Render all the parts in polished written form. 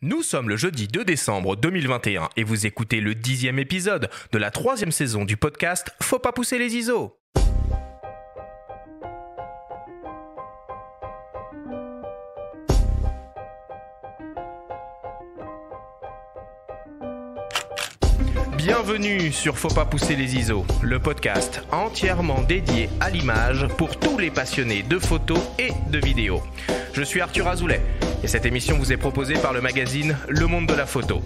Nous sommes le jeudi 2 décembre 2021 et vous écoutez le 10e épisode de la 3e saison du podcast Faut pas pousser les ISO. Bienvenue sur Faut pas pousser les ISO, le podcast entièrement dédié à l'image pour tous les passionnés de photos et de vidéos. Je suis Arthur Azoulay et cette émission vous est proposée par le magazine Le Monde de la Photo.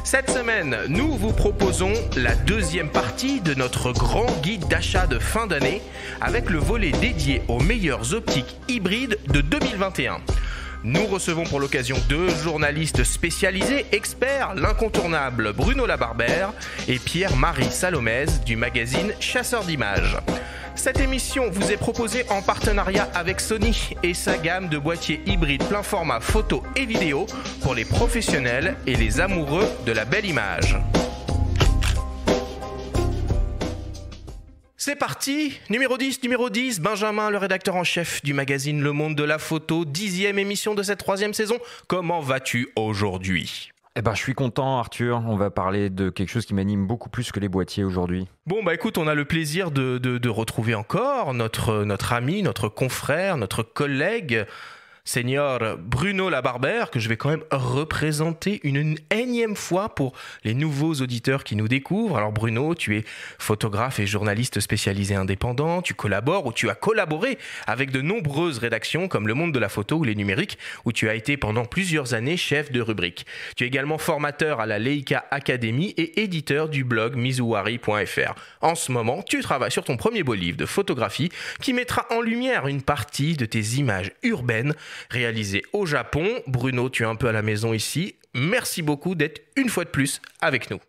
Cette semaine, nous vous proposons la deuxième partie de notre grand guide d'achat de fin d'année avec le volet dédié aux meilleures optiques hybrides de 2021. Nous recevons pour l'occasion deux journalistes spécialisés, experts, l'incontournable Bruno Labarbère et Pierre-Marie Salomez du magazine Chasseur d'images. Cette émission vous est proposée en partenariat avec Sony et sa gamme de boîtiers hybrides plein format photo et vidéo pour les professionnels et les amoureux de la belle image. C'est parti, numéro 10, Benjamin, le rédacteur en chef du magazine Le Monde de la Photo, 10e émission de cette 3e saison. Comment vas-tu aujourd'hui ? Je suis content Arthur, on va parler de quelque chose qui m'anime beaucoup plus que les boîtiers aujourd'hui. Bon écoute, on a le plaisir de retrouver encore notre ami, notre confrère, notre collègue, Seigneur Bruno Labarbère, que je vais quand même représenter une énième fois pour les nouveaux auditeurs qui nous découvrent. Alors Bruno, tu es photographe et journaliste spécialisé indépendant, tu collabores ou tu as collaboré avec de nombreuses rédactions comme Le Monde de la Photo ou Les Numériques, où tu as été pendant plusieurs années chef de rubrique. Tu es également formateur à la Leica Academy et éditeur du blog mizuwari.fr. En ce moment, tu travailles sur ton premier beau livre de photographie qui mettra en lumière une partie de tes images urbaines réalisé au Japon. Bruno, tu es un peu à la maison ici. Merci beaucoup d'être une fois de plus avec nous.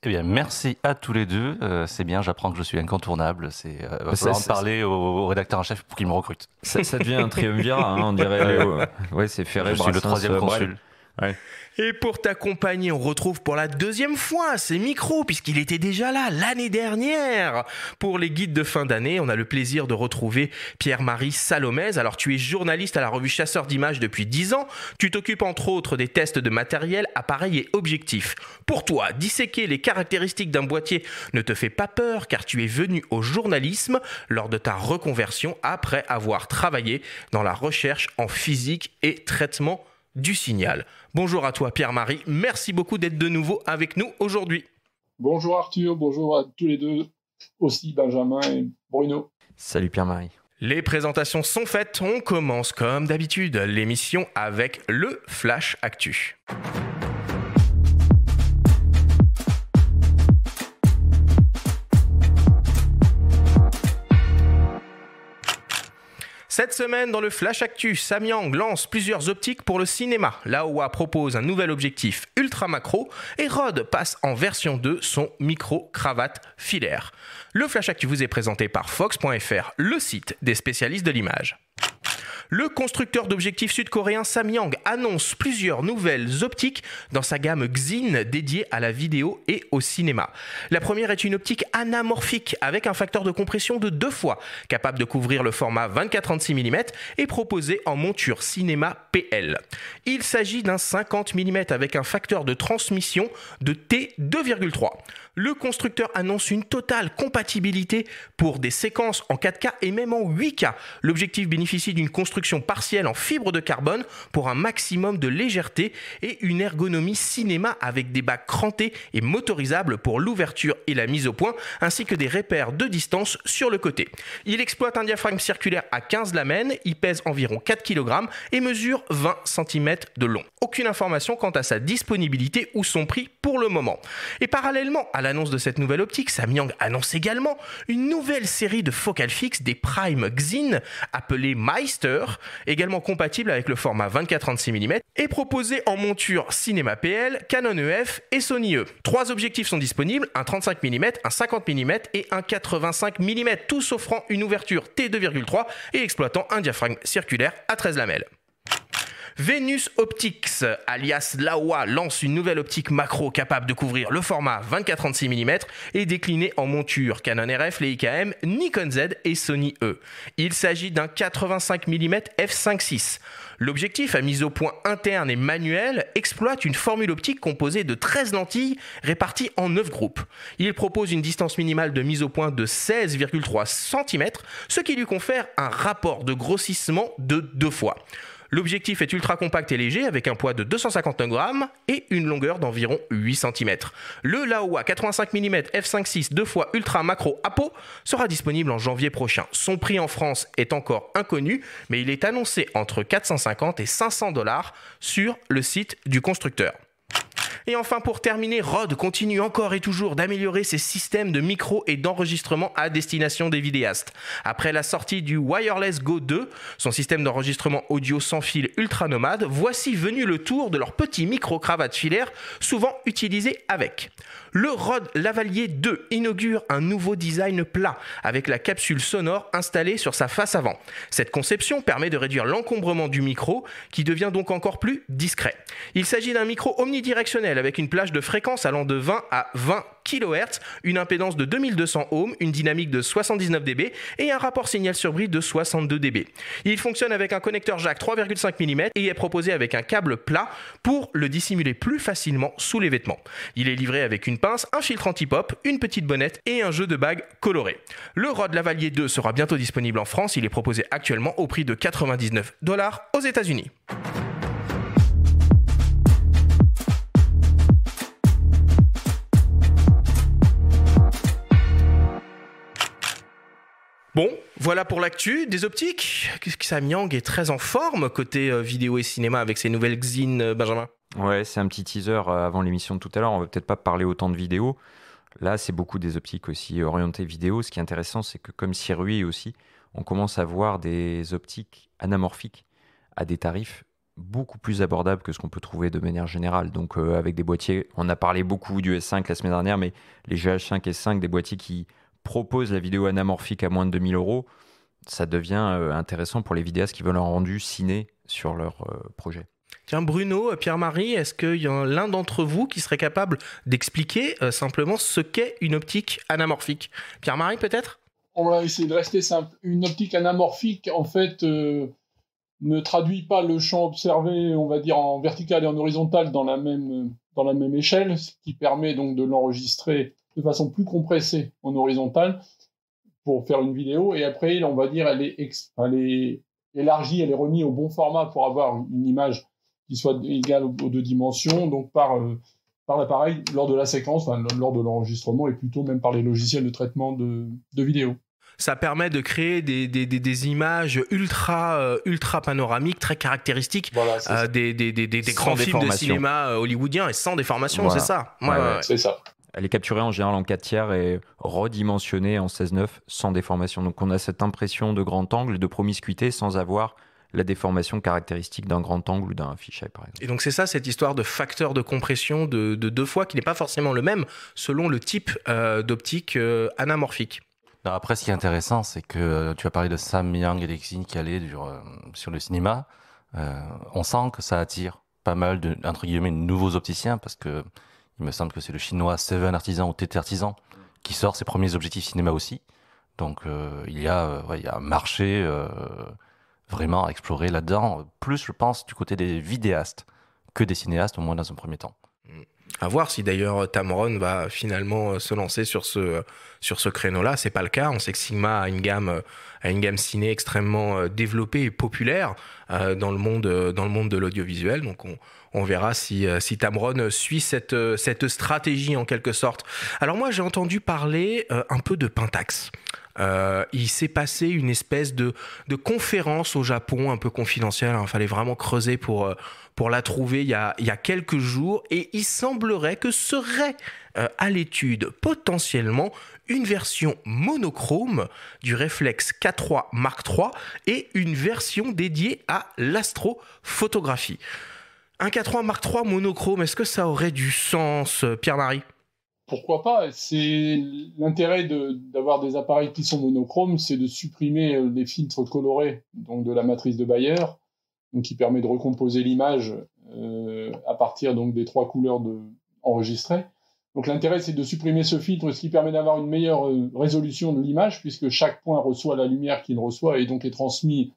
Eh bien, merci à tous les deux. C'est bien, j'apprends que je suis incontournable. Il va falloir en parler au rédacteur en chef pour qu'il me recrute. Ça devient un triumvirat, on dirait. Ouais, c'est Ferré, je suis le 3e consul. Ouais. Et pour t'accompagner, on retrouve pour la deuxième fois ces micros, puisqu'il était déjà là l'année dernière. Pour les guides de fin d'année, on a le plaisir de retrouver Pierre-Marie Salomez. Alors, tu es journaliste à la revue Chasseur d'images depuis 10 ans. Tu t'occupes entre autres des tests de matériel, appareils et objectifs. Pour toi, disséquer les caractéristiques d'un boîtier ne te fait pas peur, car tu es venu au journalisme lors de ta reconversion après avoir travaillé dans la recherche en physique et traitement du signal. Bonjour à toi Pierre-Marie, merci beaucoup d'être de nouveau avec nous aujourd'hui. Bonjour Arthur, bonjour à tous les deux, aussi Benjamin et Bruno. Salut Pierre-Marie. Les présentations sont faites, on commence comme d'habitude l'émission avec le Flash Actu. Cette semaine, dans le Flash Actu, Samyang lance plusieurs optiques pour le cinéma. Laowa propose un nouvel objectif ultra macro et Rode passe en version 2 son micro-cravate filaire. Le Flash Actu vous est présenté par Fox.fr, le site des spécialistes de l'image. Le constructeur d'objectifs sud-coréen Samyang annonce plusieurs nouvelles optiques dans sa gamme Xin dédiée à la vidéo et au cinéma. La première est une optique anamorphique avec un facteur de compression de 2 fois, capable de couvrir le format 24-36 mm et proposé en monture cinéma PL. Il s'agit d'un 50 mm avec un facteur de transmission de T2,3. Le constructeur annonce une totale compatibilité pour des séquences en 4K et même en 8K. L'objectif bénéficie d'une construction partielle en fibre de carbone pour un maximum de légèreté et une ergonomie cinéma avec des bacs crantés et motorisables pour l'ouverture et la mise au point, ainsi que des repères de distance sur le côté. Il exploite un diaphragme circulaire à 15 lamelles, il pèse environ 4 kg et mesure 20 cm de long. Aucune information quant à sa disponibilité ou son prix pour le moment. Et parallèlement à l'annonce de cette nouvelle optique, Samyang annonce également une nouvelle série de focales fixes des Prime Xin appelées Meister, également compatible avec le format 24-36 mm et proposé en monture cinéma PL, Canon EF et Sony E. 3 objectifs sont disponibles, un 35 mm, un 50 mm et un 85 mm, tous offrant une ouverture T2,3 et exploitant un diaphragme circulaire à 13 lamelles. Venus Optics, alias Laowa, lance une nouvelle optique macro capable de couvrir le format 24-36 mm et déclinée en monture Canon RF, Leica M, Nikon Z et Sony E. Il s'agit d'un 85 mm f5.6. L'objectif, à mise au point interne et manuel, exploite une formule optique composée de 13 lentilles réparties en 9 groupes. Il propose une distance minimale de mise au point de 16,3 cm, ce qui lui confère un rapport de grossissement de 2 fois. L'objectif est ultra compact et léger avec un poids de 259 grammes et une longueur d'environ 8 cm. Le Laowa 85 mm f5.6 2x ultra macro Apo sera disponible en janvier prochain. Son prix en France est encore inconnu, mais il est annoncé entre 450 et 500 $ sur le site du constructeur. Et enfin, pour terminer, Rode continue encore et toujours d'améliorer ses systèmes de micro et d'enregistrement à destination des vidéastes. Après la sortie du Wireless Go 2, son système d'enregistrement audio sans fil ultra nomade, voici venu le tour de leur petit micro-cravate filaire, souvent utilisé avec. Le Rode Lavalier 2 inaugure un nouveau design plat avec la capsule sonore installée sur sa face avant. Cette conception permet de réduire l'encombrement du micro qui devient donc encore plus discret. Il s'agit d'un micro omnidirectionnel avec une plage de fréquences allant de 20 à 20 kHz, une impédance de 2200 ohms, une dynamique de 79 dB et un rapport signal sur bruit de 62 dB. Il fonctionne avec un connecteur jack 3,5 mm et est proposé avec un câble plat pour le dissimuler plus facilement sous les vêtements. Il est livré avec une pince, un filtre anti-pop, une petite bonnette et un jeu de bagues coloré. Le Rode Lavalier 2 sera bientôt disponible en France. Il est proposé actuellement au prix de 99 $ aux États-Unis. Bon, voilà pour l'actu des optiques. Samyang est très en forme côté vidéo et cinéma avec ses nouvelles Xin, Benjamin. Ouais, c'est un petit teaser avant l'émission de tout à l'heure. On va peut-être pas parler autant de vidéos. Là, c'est beaucoup des optiques aussi orientées vidéo. Ce qui est intéressant, c'est que comme Sirui aussi, on commence à voir des optiques anamorphiques à des tarifs beaucoup plus abordables que ce qu'on peut trouver de manière générale. Donc avec des boîtiers, on a parlé beaucoup du S5 la semaine dernière, mais les GH5 et S5, des boîtiers qui proposent la vidéo anamorphique à moins de 2000 €, ça devient intéressant pour les vidéastes qui veulent un rendu ciné sur leur projet. Tiens, Bruno, Pierre-Marie, est-ce qu'il y a l'un d'entre vous qui serait capable d'expliquer simplement ce qu'est une optique anamorphique? Pierre-Marie, peut-être? On va essayer de rester simple. Une optique anamorphique, en fait, ne traduit pas le champ observé, on va dire, en vertical et en horizontal dans la même échelle, ce qui permet donc de l'enregistrer de façon plus compressée en horizontal pour faire une vidéo. Et après, on va dire, elle est élargie, elle est remise au bon format pour avoir une image qui soit égale aux 2 dimensions, donc par l'appareil lors de la séquence, lors de l'enregistrement et plutôt même par les logiciels de traitement de vidéo. Ça permet de créer des images ultra panoramiques, très caractéristiques, voilà, des grands films de cinéma hollywoodiens et sans déformation, voilà. C'est ça. Ouais. C'est ça. Elle est capturée en général en 4/3 et redimensionnée en 16:9 sans déformation. Donc on a cette impression de grand angle et de promiscuité sans avoir la déformation caractéristique d'un grand angle ou d'un fisheye, par exemple. Et donc c'est ça, cette histoire de facteur de compression de 2 fois qui n'est pas forcément le même selon le type d'optique anamorphique. Non, après, ce qui est intéressant, c'est que tu as parlé de Samyang et d'Exin qui allaient sur le cinéma. On sent que ça attire pas mal de, entre guillemets, nouveaux opticiens parce que il me semble que c'est le chinois Seven Artisan ou TT Artisan qui sort ses premiers objectifs cinéma aussi. Donc il y a un marché vraiment à explorer là-dedans, plus je pense du côté des vidéastes que des cinéastes, au moins dans un premier temps. À voir si d'ailleurs Tamron va finalement se lancer sur ce créneau-là. C'est pas le cas. On sait que Sigma a une gamme ciné extrêmement développée et populaire dans le monde de l'audiovisuel. Donc on verra si Tamron suit cette stratégie en quelque sorte. Alors moi j'ai entendu parler un peu de Pentax. Il s'est passé une espèce de conférence au Japon un peu confidentielle. Il fallait vraiment creuser pour la trouver il y a quelques jours. Et il semblerait que serait à l'étude potentiellement une version monochrome du réflexe K3 Mark III et une version dédiée à l'astrophotographie. Un K3 Mark III monochrome, est-ce que ça aurait du sens, Pierre-Marie ? Pourquoi pas? C'est l'intérêt d'avoir des appareils qui sont monochromes, c'est de supprimer les filtres colorés donc de la matrice de Bayer donc qui permet de recomposer l'image à partir donc des 3 couleurs enregistrées. Donc l'intérêt, c'est de supprimer ce filtre, ce qui permet d'avoir une meilleure résolution de l'image, puisque chaque point reçoit la lumière qu'il reçoit et donc est transmis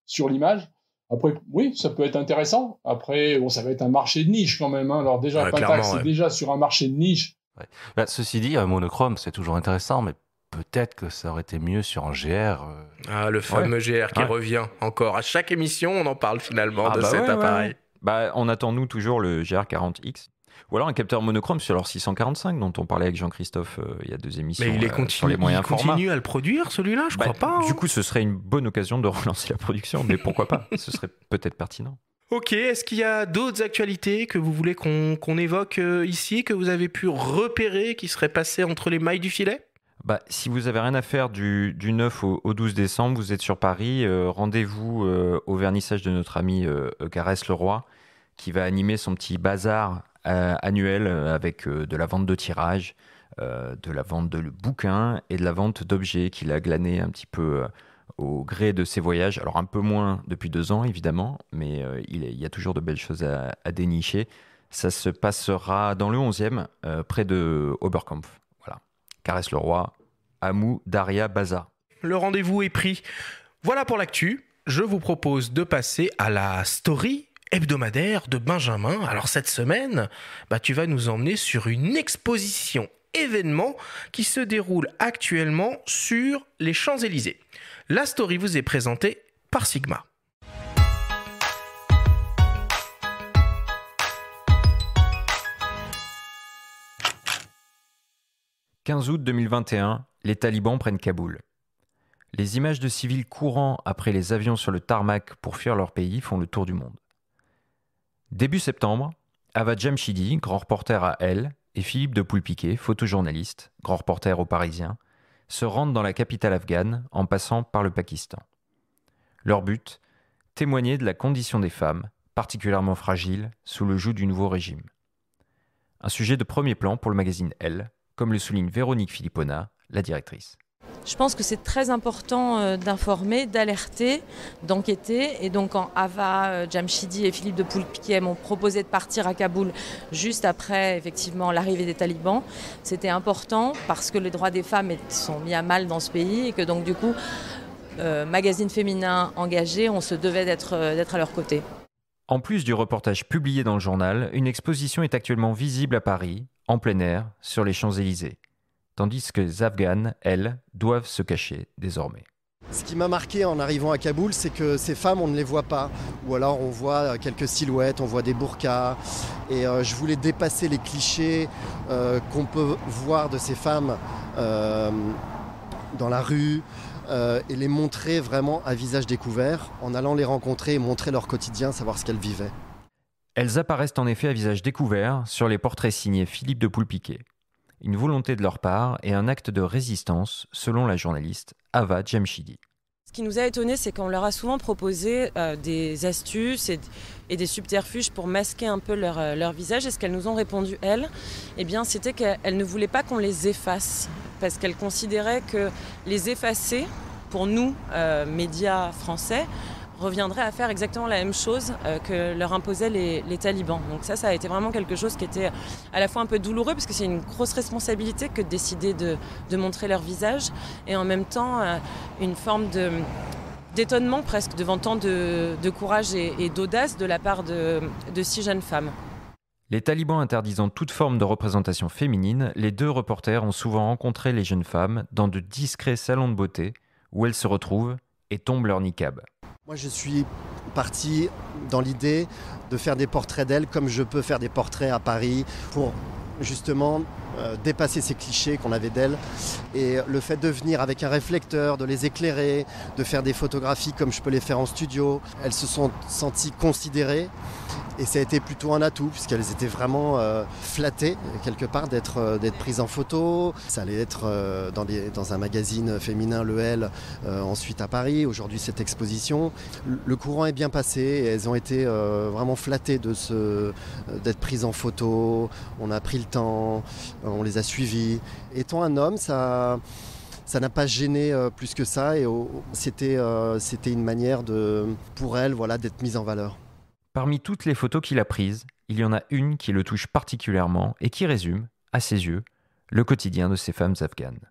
sur l'image. Après, oui, ça peut être intéressant. Après, bon, ça va être un marché de niche quand même. Alors déjà, Pentax, c'est déjà sur un marché de niche. Ouais. Bah, ceci dit, monochrome, c'est toujours intéressant, mais peut-être que ça aurait été mieux sur un GR. Ah, le fameux GR qui revient encore. À chaque émission, on en parle finalement de cet appareil. Ouais. Bah, on attend, nous, toujours le GR40X. Ou alors un capteur monochrome sur leur 645 dont on parlait avec Jean-Christophe il y a 2 émissions. Mais sur les moyens formats. Il continue à le produire, celui-là, je crois pas. Du coup, ce serait une bonne occasion de relancer la production, mais pourquoi pas? Ce serait peut-être pertinent. Ok, est-ce qu'il y a d'autres actualités que vous voulez qu'on évoque ici, que vous avez pu repérer, qui seraient passées entre les mailles du filet? Bah, si vous avez rien à faire du 9 au 12 décembre, vous êtes sur Paris, rendez-vous au vernissage de notre ami Garès Leroy, qui va animer son petit bazar annuel avec de la vente de tirages, de la vente de bouquins et de la vente d'objets qu'il a glané un petit peu au gré de ses voyages. Alors un peu moins depuis 2 ans évidemment, mais il y a toujours de belles choses à dénicher. Ça se passera dans le 11e, près de Oberkampf. Voilà. Garès Leroy, Amou, Daria, Bazar. Le rendez-vous est pris. Voilà pour l'actu. Je vous propose de passer à la story hebdomadaire de Benjamin. Alors cette semaine, tu vas nous emmener sur une exposition événement qui se déroule actuellement sur les Champs-Élysées. La story vous est présentée par Sigma. « 15 août 2021, les talibans prennent Kaboul. Les images de civils courant après les avions sur le tarmac pour fuir leur pays font le tour du monde. Début septembre, Ava Jamshidi, grand reporter à Elle, et Philippe de Poulpiquet, photojournaliste, grand reporter au Parisien, se rendent dans la capitale afghane en passant par le Pakistan. Leur but, témoigner de la condition des femmes, particulièrement fragiles, sous le joug du nouveau régime. Un sujet de premier plan pour le magazine Elle, comme le souligne Véronique Philippona, la directrice. Je pense que c'est très important d'informer, d'alerter, d'enquêter. Et donc quand Ava Jamshidi et Philippe de Poulpiquet m'ont proposé de partir à Kaboul juste après effectivement l'arrivée des talibans, c'était important parce que les droits des femmes sont mis à mal dans ce pays et que donc du coup, magazine féminin engagé, on se devait d'être à leur côté. En plus du reportage publié dans le journal, une exposition est actuellement visible à Paris, en plein air, sur les Champs-Élysées. Tandis que les Afghanes, elles, doivent se cacher désormais. Ce qui m'a marqué en arrivant à Kaboul, c'est que ces femmes, on ne les voit pas. Ou alors on voit quelques silhouettes, on voit des burqas. Et je voulais dépasser les clichés qu'on peut voir de ces femmes dans la rue et les montrer vraiment à visage découvert, en allant les rencontrer et montrer leur quotidien, savoir ce qu'elles vivaient. Elles apparaissent en effet à visage découvert sur les portraits signés Philippe de Poulpiquet. Une volonté de leur part et un acte de résistance, selon la journaliste Ava Jamshidi. Ce qui nous a étonnés, c'est qu'on leur a souvent proposé des astuces et des subterfuges pour masquer un peu leur visage. Et ce qu'elles nous ont répondu, elles, c'était qu'elles ne voulaient pas qu'on les efface. Parce qu'elles considéraient que les effacer, pour nous, médias français, reviendrait à faire exactement la même chose que leur imposaient les talibans. Donc ça a été vraiment quelque chose qui était à la fois un peu douloureux parce que c'est une grosse responsabilité que de décider de montrer leur visage et en même temps une forme d'étonnement presque devant tant de courage et d'audace de la part de 6 jeunes femmes. Les talibans interdisant toute forme de représentation féminine, les 2 reporters ont souvent rencontré les jeunes femmes dans de discrets salons de beauté où elles se retrouvent et tombent leur niqab. Moi, je suis parti dans l'idée de faire des portraits d'elles comme je peux faire des portraits à Paris pour justement dépasser ces clichés qu'on avait d'elles. Et le fait de venir avec un réflecteur, de les éclairer, de faire des photographies comme je peux les faire en studio, elles se sont senties considérées. Et ça a été plutôt un atout puisqu'elles étaient vraiment flattées quelque part d'être prises en photo. Ça allait être dans un magazine féminin, le Elle, ensuite à Paris. Aujourd'hui, cette exposition. Le courant est bien passé et elles ont été vraiment flattées d'être prises en photo. On a pris le temps, on les a suivies. Étant un homme, ça ça n'a pas gêné plus que ça et c'était une manière pour elle d'être mise en valeur. Parmi toutes les photos qu'il a prises, il y en a une qui le touche particulièrement et qui résume, à ses yeux, le quotidien de ces femmes afghanes.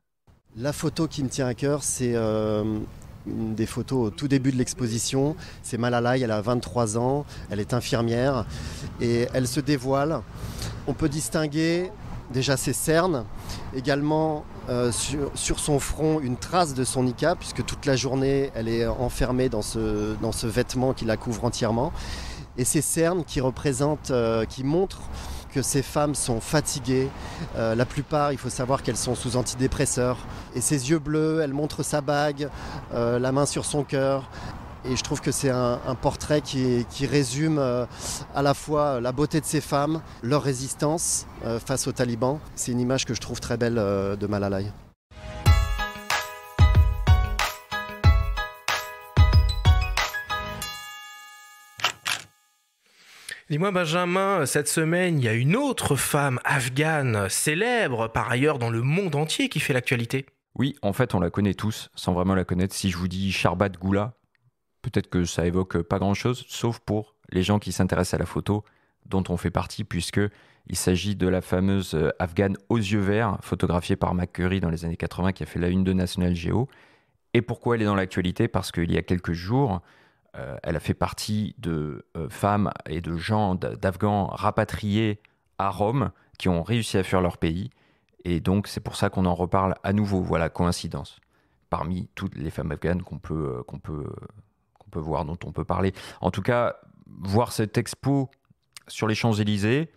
La photo qui me tient à cœur, c'est une des photos au tout début de l'exposition. C'est Malalai, elle a 23 ans, elle est infirmière et elle se dévoile. On peut distinguer déjà ses cernes, également sur son front une trace de son niqab, puisque toute la journée elle est enfermée dans ce vêtement qui la couvre entièrement. Et ces cernes qui montrent que ces femmes sont fatiguées. La plupart, il faut savoir qu'elles sont sous antidépresseurs. Et ses yeux bleus, elle montre sa bague, la main sur son cœur. Et je trouve que c'est un portrait qui résume à la fois la beauté de ces femmes, leur résistance face aux talibans. C'est une image que je trouve très belle de Malalai. Dis-moi Benjamin, cette semaine, il y a une autre femme afghane célèbre par ailleurs dans le monde entier qui fait l'actualité. Oui, en fait, on la connaît tous, sans vraiment la connaître. Si je vous dis Sharbat Ghula, peut-être que ça évoque pas grand-chose, sauf pour les gens qui s'intéressent à la photo, dont on fait partie, puisqu'il s'agit de la fameuse afghane aux yeux verts, photographiée par McCurry dans les années 80, qui a fait la une de National Geo. Et pourquoi elle est dans l'actualité ? Parce qu'il y a quelques jours, elle a fait partie de femmes et de gens, d'Afghans rapatriés à Rome, qui ont réussi à fuir leur pays. Et donc, c'est pour ça qu'on en reparle à nouveau. Voilà, coïncidence. Parmi toutes les femmes afghanes qu'on peut voir, dont on peut parler. En tout cas, voir cette expo sur les Champs-Élysées,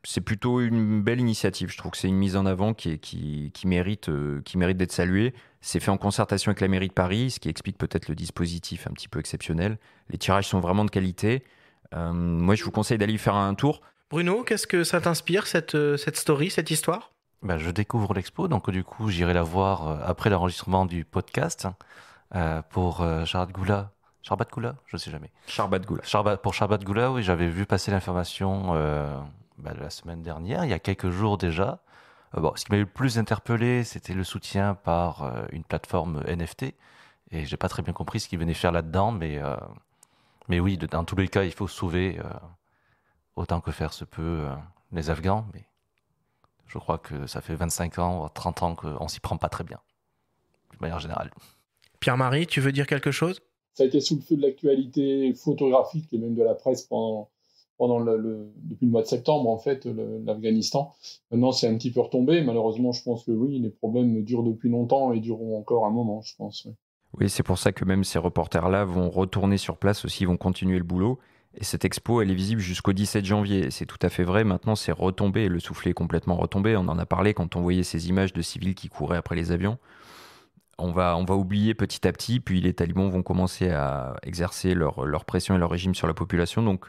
c'est plutôt une belle initiative. Je trouve que c'est une mise en avant qui mérite d'être saluée. C'est fait en concertation avec la mairie de Paris, ce qui explique peut-être le dispositif un petit peu exceptionnel. Les tirages sont vraiment de qualité. Moi, je vous conseille d'aller y faire un tour. Bruno, qu'est-ce que ça t'inspire, cette story, cette histoire ? Je découvre l'expo, donc du coup, j'irai la voir après l'enregistrement du podcast pour Sharbat Ghula. Sharbat Ghula ? Je ne sais jamais. Sharbat Ghula. Pour Sharbat Ghula, oui, j'avais vu passer l'information la semaine dernière, il y a quelques jours déjà. Ce qui m'a le plus interpellé, c'était le soutien par une plateforme NFT. Et j'ai pas très bien compris ce qu'ils venaient faire là-dedans, mais oui, dans tous les cas, il faut sauver autant que faire se peut les Afghans. Mais je crois que ça fait 25 ans, 30 ans qu'on s'y prend pas très bien, de manière générale. Pierre-Marie, tu veux dire quelque chose ? Ça a été sous le feu de l'actualité photographique et même de la presse depuis le mois de septembre, en fait, l'Afghanistan. Maintenant, c'est un petit peu retombé. Malheureusement, je pense que oui, les problèmes durent depuis longtemps et dureront encore un moment, je pense. Oui, c'est pour ça que même ces reporters-là vont retourner sur place aussi, vont continuer le boulot. Et cette expo, elle est visible jusqu'au 17 janvier. C'est tout à fait vrai. Maintenant, c'est retombé. Le soufflet est complètement retombé. On en a parlé quand on voyait ces images de civils qui couraient après les avions. On va oublier petit à petit. Puis les talibans vont commencer à exercer leur pression et leur régime sur la population. Donc,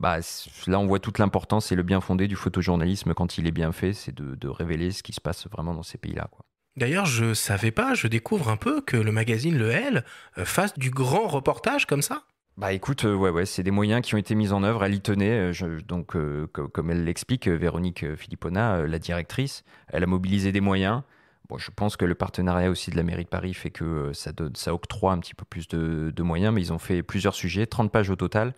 là, on voit toute l'importance et le bien fondé du photojournalisme quand il est bien fait, c'est de révéler ce qui se passe vraiment dans ces pays-là, quoi. D'ailleurs, je savais pas, je découvre un peu que le magazine Le L fasse du grand reportage comme ça. Écoute, ouais, c'est des moyens qui ont été mis en œuvre, elle y tenait. Donc, comme elle l'explique, Véronique Filippona, la directrice, elle a mobilisé des moyens. Bon, je pense que le partenariat aussi de la mairie de Paris fait que ça octroie un petit peu plus de moyens, mais ils ont fait plusieurs sujets, 30 pages au total.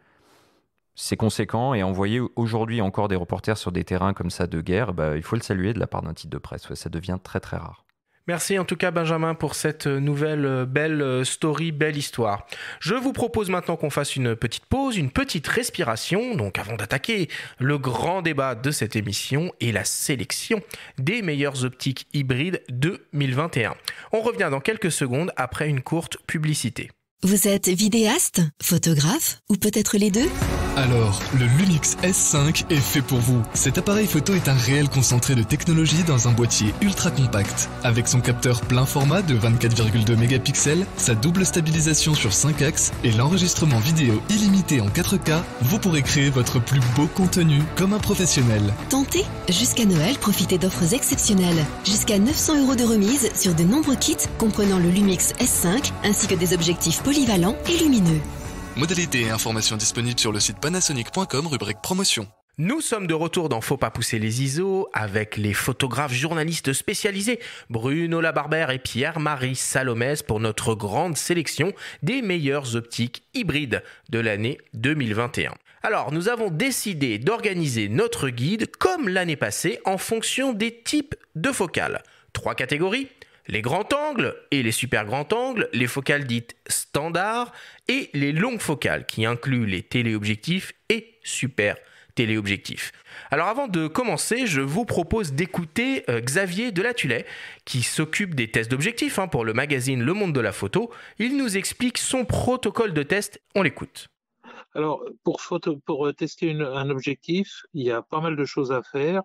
C'est conséquent, et envoyer aujourd'hui encore des reporters sur des terrains comme ça de guerre, il faut le saluer de la part d'un titre de presse. Ouais, ça devient très très rare. Merci en tout cas Benjamin pour cette nouvelle belle story, belle histoire. Je vous propose maintenant qu'on fasse une petite pause, une petite respiration, donc avant d'attaquer le grand débat de cette émission et la sélection des meilleures optiques hybrides 2021. On revient dans quelques secondes après une courte publicité. Vous êtes vidéaste, photographe ou peut-être les deux ? Alors, le Lumix S5 est fait pour vous. Cet appareil photo est un réel concentré de technologie dans un boîtier ultra compact. Avec son capteur plein format de 24,2 mégapixels, sa double stabilisation sur 5 axes et l'enregistrement vidéo illimité en 4K, vous pourrez créer votre plus beau contenu comme un professionnel. Tentez ! Jusqu'à Noël, profitez d'offres exceptionnelles. Jusqu'à 900 € de remise sur de nombreux kits comprenant le Lumix S5 ainsi que des objectifs polyvalents et lumineux. Modalités et informations disponibles sur le site panasonic.com, rubrique promotion. Nous sommes de retour dans Faut pas pousser les ISO avec les photographes journalistes spécialisés Bruno Labarbère et Pierre-Marie Salomès pour notre grande sélection des meilleures optiques hybrides de l'année 2021. Alors, nous avons décidé d'organiser notre guide comme l'année passée en fonction des types de focales. 3 catégories, les grands angles et les super grands angles, les focales dites standards et les longues focales qui incluent les téléobjectifs et super téléobjectifs. Alors avant de commencer, je vous propose d'écouter Xavier Delatullet qui s'occupe des tests d'objectifs pour le magazine Le Monde de la Photo. Il nous explique son protocole de test. On l'écoute. Alors, pour tester un objectif, il y a pas mal de choses à faire.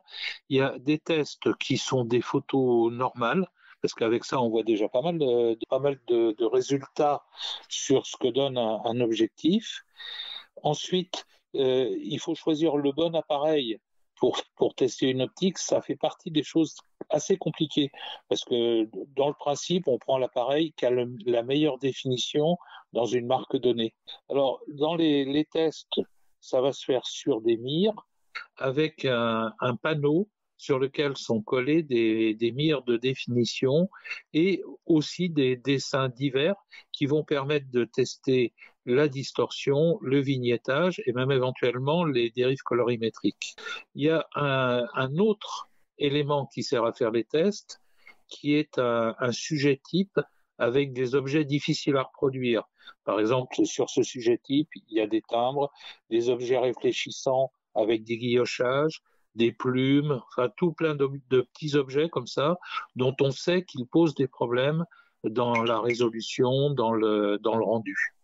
Il y a des tests qui sont des photos normales, parce qu'avec ça, on voit déjà pas mal de résultats sur ce que donne un objectif. Ensuite, il faut choisir le bon appareil pour tester une optique. Ça fait partie des choses assez compliquées, parce que dans le principe, on prend l'appareil qui a la meilleure définition dans une marque donnée. Alors, dans les tests, ça va se faire sur des mires avec un panneau sur lequel sont collés des mires de définition et aussi des dessins divers qui vont permettre de tester la distorsion, le vignettage et même éventuellement les dérives colorimétriques. Il y a un autre élément qui sert à faire les tests, qui est un sujet type avec des objets difficiles à reproduire. Par exemple, sur ce sujet type, il y a des timbres, des objets réfléchissants avec des guillochages, des plumes, enfin tout plein de petits objets comme ça, dont on sait qu'ils posent des problèmes dans la résolution, dans le rendu.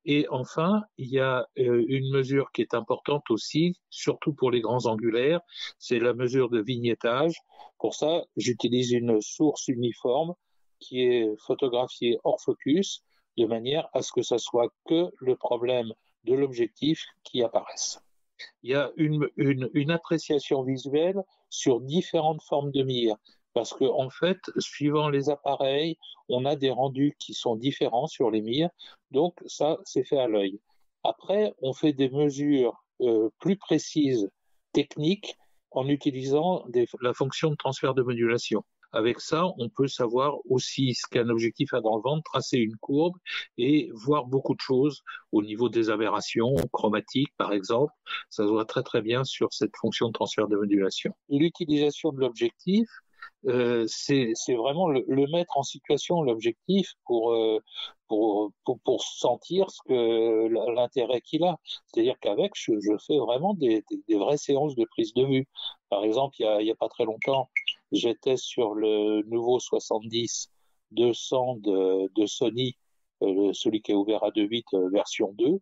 Et enfin, il y a une mesure qui est importante aussi, surtout pour les grands angulaires, c'est la mesure de vignettage. Pour ça, j'utilise une source uniforme qui est photographiée hors focus, de manière à ce que ça soit que le problème de l'objectif qui apparaisse. Il y a une appréciation visuelle sur différentes formes de mire, parce que en fait, suivant les appareils, on a des rendus qui sont différents sur les mires, donc ça, c'est fait à l'œil. Après, on fait des mesures plus précises, techniques, en utilisant la fonction de transfert de modulation. Avec ça, on peut savoir aussi ce qu'un objectif a dans le ventre, tracer une courbe et voir beaucoup de choses au niveau des aberrations chromatiques, par exemple. Ça se voit très très bien sur cette fonction de transfert de modulation. L'utilisation de l'objectif, c'est vraiment le mettre en situation, l'objectif, pour sentir l'intérêt qu'il a. C'est-à-dire qu'avec, je fais vraiment des vraies séances de prise de vue. Par exemple, il y a pas très longtemps, j'étais sur le nouveau 70-200 de Sony, celui qui est ouvert à 2.8 version 2.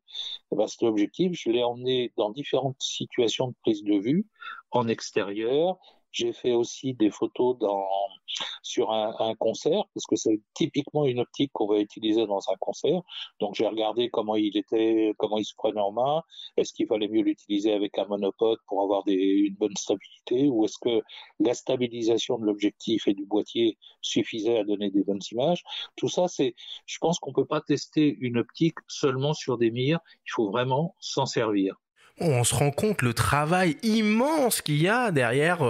Cet objectif, je l'ai emmené dans différentes situations de prise de vue, en extérieur. J'ai fait aussi des photos sur un concert, parce que c'est typiquement une optique qu'on va utiliser dans un concert. Donc j'ai regardé comment il se prenait en main. Est-ce qu'il fallait mieux l'utiliser avec un monopode pour avoir une bonne stabilité, ou est-ce que la stabilisation de l'objectif et du boîtier suffisait à donner des bonnes images? Tout ça, je pense qu'on peut pas tester une optique seulement sur des mires. Il faut vraiment s'en servir. On se rend compte le travail immense qu'il y a derrière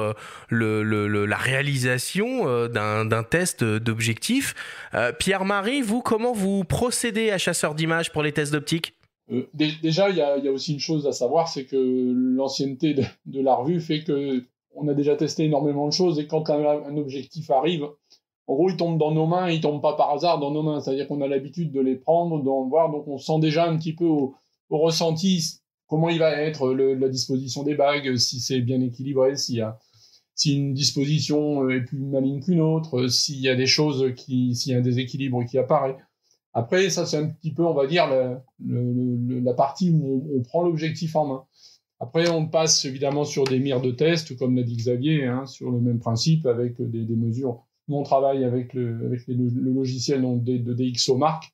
la réalisation d'un test d'objectif. Pierre-Marie, vous, comment vous procédez à chasseur d'images pour les tests d'optique ? Déjà, il y a aussi une chose à savoir, c'est que l'ancienneté de la revue fait qu'on a déjà testé énormément de choses, et quand un objectif arrive, en gros, il tombe dans nos mains, il tombe pas par hasard dans nos mains. C'est-à-dire qu'on a l'habitude de les prendre, d'en voir, donc on sent déjà un petit peu au ressenti comment il va être, la disposition des bagues, si c'est bien équilibré, si une disposition est plus maligne qu'une autre, s'il y a des choses s'il y a un déséquilibre qui apparaît. Après, ça, c'est un petit peu, on va dire, la partie où on prend l'objectif en main. Après, on passe évidemment sur des mires de test, comme l'a dit Xavier, sur le même principe, avec des mesures. Nous, on travaille avec le logiciel de DxOMark,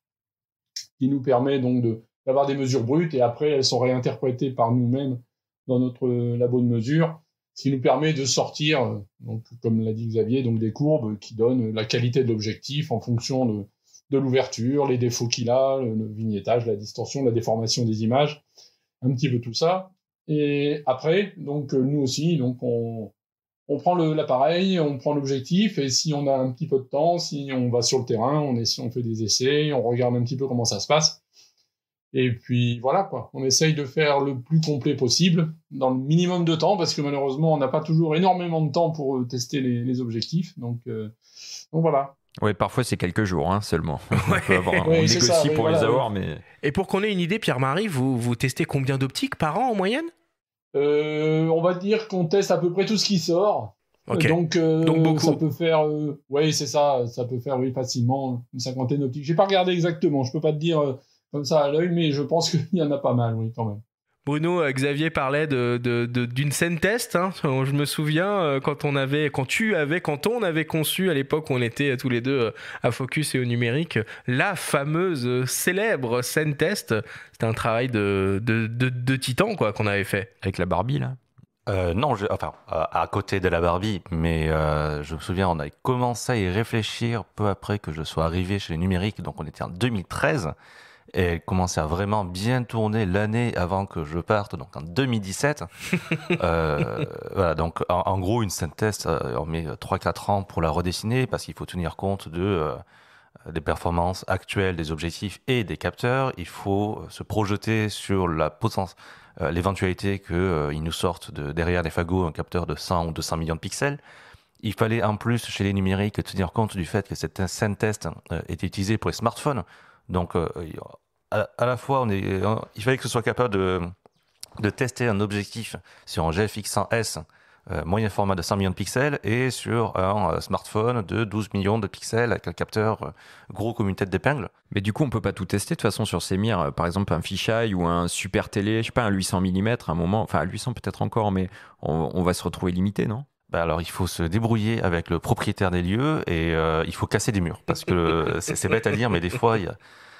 qui nous permet donc d'avoir des mesures brutes, et après elles sont réinterprétées par nous-mêmes dans notre labo de mesure, ce qui nous permet de sortir, donc, comme l'a dit Xavier, donc des courbes qui donnent la qualité de l'objectif en fonction de l'ouverture, les défauts qu'il a, le vignettage, la distorsion, la déformation des images, un petit peu tout ça. Et après, donc nous aussi, donc on prend l'appareil, on prend l'objectif, et si on a un petit peu de temps, si on va sur le terrain, on fait des essais, on regarde un petit peu comment ça se passe. Et puis voilà, quoi. On essaye de faire le plus complet possible, dans le minimum de temps, parce que malheureusement, on n'a pas toujours énormément de temps pour tester les objectifs. Donc voilà. Oui, parfois c'est quelques jours seulement. On Oui, négocie ça, pour voilà, les avoir, mais... Et pour qu'on ait une idée, Pierre-Marie, vous testez combien d'optiques par an en moyenne? On va dire qu'on teste à peu près tout ce qui sort. Ok. Donc beaucoup. ça peut faire, oui, c'est ça, ça peut faire facilement une 50aine d'optiques. J'ai pas regardé exactement, je peux pas te dire comme ça à l'œil, mais je pense qu'il y en a pas mal, oui, quand même. Bruno, Xavier parlait d'une scène test. Je me souviens quand on avait conçu à l'époque où on était tous les deux à Focus et au numérique, la fameuse célèbre scène test. C'était un travail de titan quoi qu'on avait fait. Avec la Barbie là. Non, à côté de la Barbie, mais je me souviens, on avait commencé à y réfléchir peu après que je sois arrivé chez les numériques, donc on était en 2013, et elle commençait à vraiment bien tourner l'année avant que je parte, donc en 2017. Voilà, donc en gros, une scène test, on met 3-4 ans pour la redessiner, parce qu'il faut tenir compte des performances actuelles des objectifs et des capteurs. Il faut se projeter sur l'éventualité qu'ils nous sortent derrière les fagots un capteur de 100 ou 200 millions de pixels. Il fallait en plus, chez les numériques, tenir compte du fait que cette scène test était utilisée pour les smartphones. Donc, à la fois, il fallait que ce soit capable de tester un objectif sur un GFX 100S moyen format de 100 millions de pixels et sur un smartphone de 12 millions de pixels avec un capteur gros comme une tête d'épingle. Mais du coup, on peut pas tout tester de toute façon sur ces mires. Par exemple, un fisheye ou un super télé, je sais pas, un 800 mm à un moment, enfin 800 peut-être encore, mais on va se retrouver limité, non? Alors, il faut se débrouiller avec le propriétaire des lieux et il faut casser des murs. Parce que c'est bête à dire, mais des fois,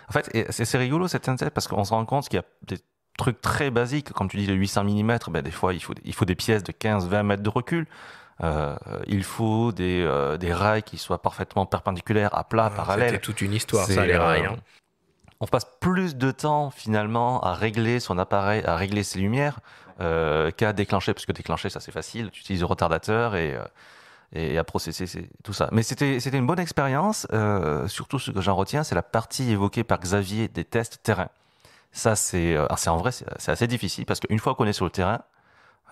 en fait, c'est rigolo cette scène parce qu'on se rend compte qu'il y a des trucs très basiques. Comme tu dis, le 800 mm, des fois, il faut des pièces de 15-20 mètres de recul. Il faut des rails qui soient parfaitement perpendiculaires, à plat, parallèles. C'était toute une histoire, ça, les rails. On passe plus de temps, finalement, à régler son appareil, à régler ses lumières, qu'à déclencher, parce que déclencher, ça c'est facile, tu utilises le retardateur et à processer tout ça. Mais c'était une bonne expérience, surtout ce que j'en retiens, c'est la partie évoquée par Xavier des tests terrain. Ça, en vrai, c'est assez difficile, parce qu'une fois qu'on est sur le terrain,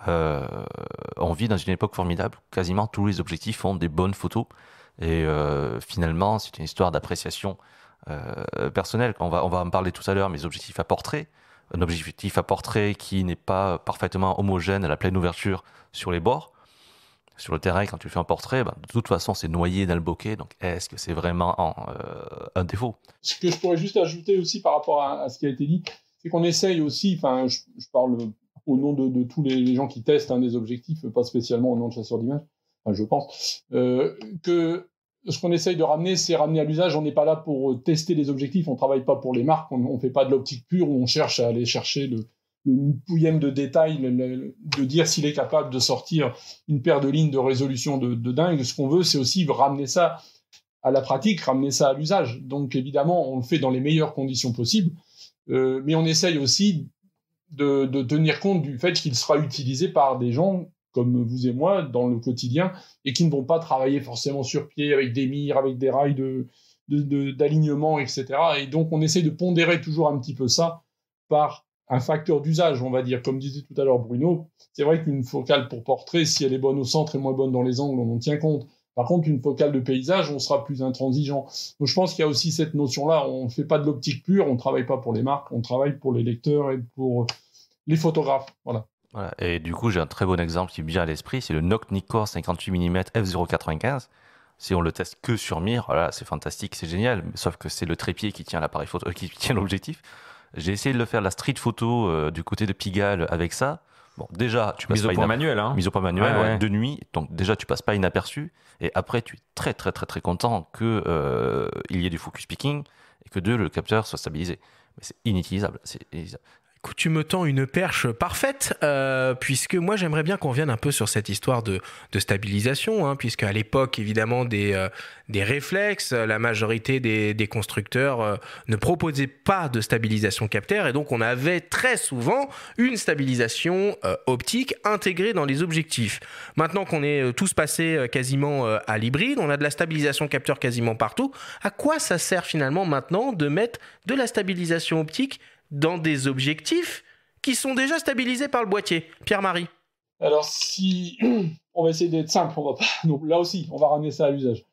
on vit dans une époque formidable, quasiment tous les objectifs font des bonnes photos, et finalement, c'est une histoire d'appréciation personnelle. On va en parler tout à l'heure, mais les objectifs à portrait, un objectif à portrait qui n'est pas parfaitement homogène à la pleine ouverture sur les bords. Sur le terrain, quand tu fais un portrait, de toute façon, c'est noyé dans le bokeh. Donc, est-ce que c'est vraiment un défaut? Ce que je pourrais juste ajouter aussi par rapport à ce qui a été dit, c'est qu'on essaye aussi, je parle au nom de tous les gens qui testent des objectifs, pas spécialement au nom de chasseurs d'images, je pense, que ce qu'on essaye de ramener, c'est ramener à l'usage. On n'est pas là pour tester les objectifs, on ne travaille pas pour les marques, on ne fait pas de l'optique pure où on cherche à aller chercher le pouillème de détails, de dire s'il est capable de sortir une paire de lignes de résolution de dingue. Ce qu'on veut, c'est aussi ramener ça à la pratique, ramener ça à l'usage. Donc évidemment, on le fait dans les meilleures conditions possibles, mais on essaye aussi de tenir compte du fait qu'il sera utilisé par des gens comme vous et moi, dans le quotidien, et qui ne vont pas travailler forcément sur pied, avec des mires, avec des rails d'alignement, etc. Et donc, on essaie de pondérer toujours un petit peu ça par un facteur d'usage, on va dire. Comme disait tout à l'heure Bruno, c'est vrai qu'une focale pour portrait, si elle est bonne au centre et moins bonne dans les angles, on en tient compte. Par contre, une focale de paysage, on sera plus intransigeant. Donc, je pense qu'il y a aussi cette notion-là. On ne fait pas de l'optique pure, on ne travaille pas pour les marques, on travaille pour les lecteurs et pour les photographes. Voilà. Voilà. Et du coup, j'ai un très bon exemple qui me vient à l'esprit, c'est le Nock Nikkor 58 mm f/0.95. Si on le teste que sur mire, voilà, c'est fantastique, c'est génial, sauf que c'est le trépied qui tient l'appareil photo, qui tient l'objectif. J'ai essayé de le faire la street photo du côté de Pigalle avec ça. Bon, déjà, tu passes mise au point manuel, hein. Mise au point manuel, ouais. De nuit. Donc déjà, tu passes pas inaperçu. Et après, tu es très très très très content que il y ait du focus picking et que le capteur soit stabilisé. Mais c'est inutilisable. Écoute, tu me tends une perche parfaite, puisque moi j'aimerais bien qu'on revienne un peu sur cette histoire de stabilisation, puisque à l'époque évidemment des réflexes, la majorité des constructeurs ne proposaient pas de stabilisation capteur, et donc on avait très souvent une stabilisation optique intégrée dans les objectifs. Maintenant qu'on est tous passés quasiment à l'hybride, on a de la stabilisation capteur quasiment partout. À quoi ça sert finalement maintenant de mettre de la stabilisation optique dans des objectifs qui sont déjà stabilisés par le boîtier? Pierre-Marie? Alors, si on va essayer d'être simple, on va pas. Donc là aussi, on va ramener ça à l'usage.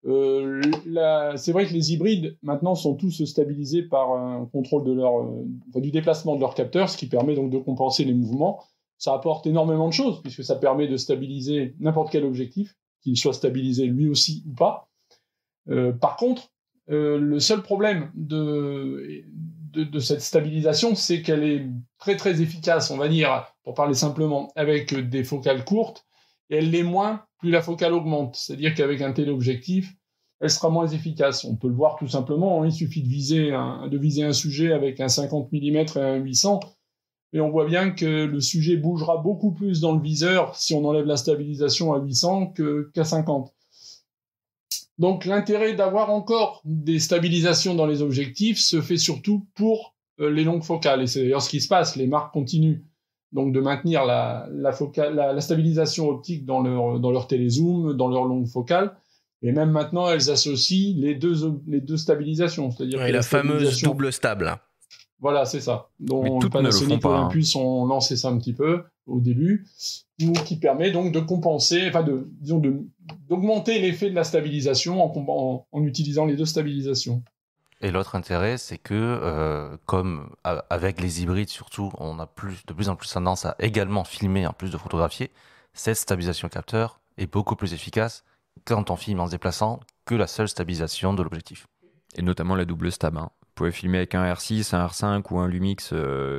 C'est vrai que les hybrides maintenant sont tous stabilisés par un contrôle de du déplacement de leur capteur, ce qui permet donc de compenser les mouvements. Ça apporte énormément de choses puisque ça permet de stabiliser n'importe quel objectif, qu'il soit stabilisé lui aussi ou pas. Par contre, le seul problème de cette stabilisation, c'est qu'elle est très très efficace, on va dire, pour parler simplement, avec des focales courtes, et elle l'est moins plus la focale augmente. C'est-à-dire qu'avec un téléobjectif, elle sera moins efficace. On peut le voir tout simplement, il suffit de viser un sujet avec un 50 mm et un 800, et on voit bien que le sujet bougera beaucoup plus dans le viseur si on enlève la stabilisation à 800 qu'à 50. Donc l'intérêt d'avoir encore des stabilisations dans les objectifs se fait surtout pour les longues focales. Et c'est d'ailleurs ce qui se passe. Les marques continuent donc de maintenir la stabilisation optique dans leur télézoom, dans leur longue focale. Et même maintenant, elles associent les deux stabilisations. C'est-à-dire la fameuse double stable. Voilà, c'est ça. Mais toutes ne le font pas. Olympus ont lancé ça un petit peu au début, qui permet donc de compenser, d'augmenter l'effet de la stabilisation en utilisant les deux stabilisations. Et l'autre intérêt, c'est que, comme avec les hybrides surtout, on a de plus en plus tendance à également filmer en plus de photographier, cette stabilisation capteur est beaucoup plus efficace quand on filme en se déplaçant que la seule stabilisation de l'objectif. Et notamment la double stab. Vous pouvez filmer avec un R6, un R5 ou un Lumix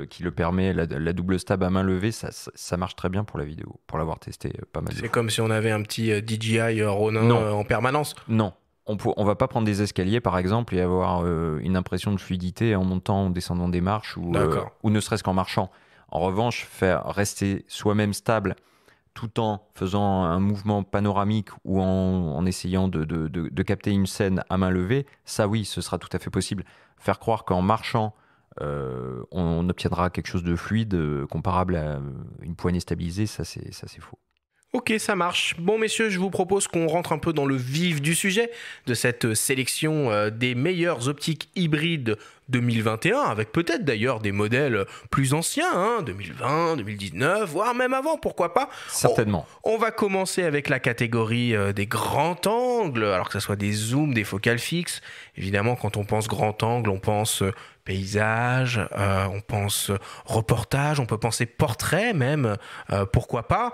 qui le permet, la double stab à main levée, ça marche très bien pour la vidéo, pour l'avoir testé pas mal de fois. C'est comme si on avait un petit DJI Ronin en permanence? Non, on va pas prendre des escaliers par exemple et avoir une impression de fluidité en montant ou descendant des marches ou ne serait-ce qu'en marchant. En revanche, faire rester soi-même stable tout en faisant un mouvement panoramique ou en essayant de capter une scène à main levée, ça oui, ce sera tout à fait possible. Faire croire qu'en marchant, on obtiendra quelque chose de fluide, comparable à une poignée stabilisée, ça c'est faux. Ok, ça marche. Bon, messieurs, je vous propose qu'on rentre un peu dans le vif du sujet de cette sélection des meilleures optiques hybrides 2021, avec peut-être d'ailleurs des modèles plus anciens, 2020, 2019, voire même avant, pourquoi pas. Certainement. On va commencer avec la catégorie des grands angles, alors que ce soit des zooms, des focales fixes. Évidemment, quand on pense grand angle, on pense paysage, on pense reportage, on peut penser portrait même, pourquoi pas.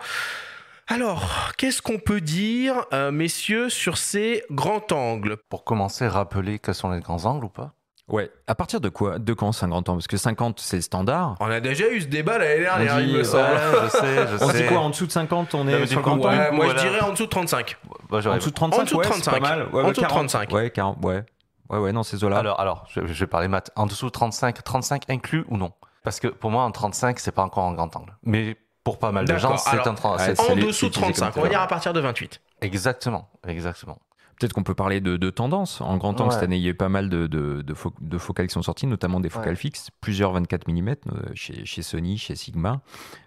Alors, qu'est-ce qu'on peut dire, messieurs, sur ces grands angles? Pour commencer, rappeler quels sont les grands angles ou pas? Ouais, à partir de quoi? De quand c'est un grand angle? Parce que 50, c'est le standard. On a déjà eu ce débat l'année dernière, il me semble. Je sais. On dit quoi, en dessous de 50, on est sur le grand angle? Moi, je dirais en dessous de 35. En dessous de 35, en dessous de 35. C'est pas mal. En dessous de 35. Ouais, 40, ouais, non, c'est ça là. Alors, je vais parler maths. En dessous de 35 inclus ou non? Parce que pour moi, en 35, c'est pas encore un grand angle. Mais pour pas mal de gens, c'est un 35. En dessous de 35, on va dire à partir de 28. Exactement. Peut-être qu'on peut parler de tendance. En grand angle, cette année, il y a eu pas mal de focales qui sont sorties, notamment des focales fixes, plusieurs 24 mm chez Sony, chez Sigma.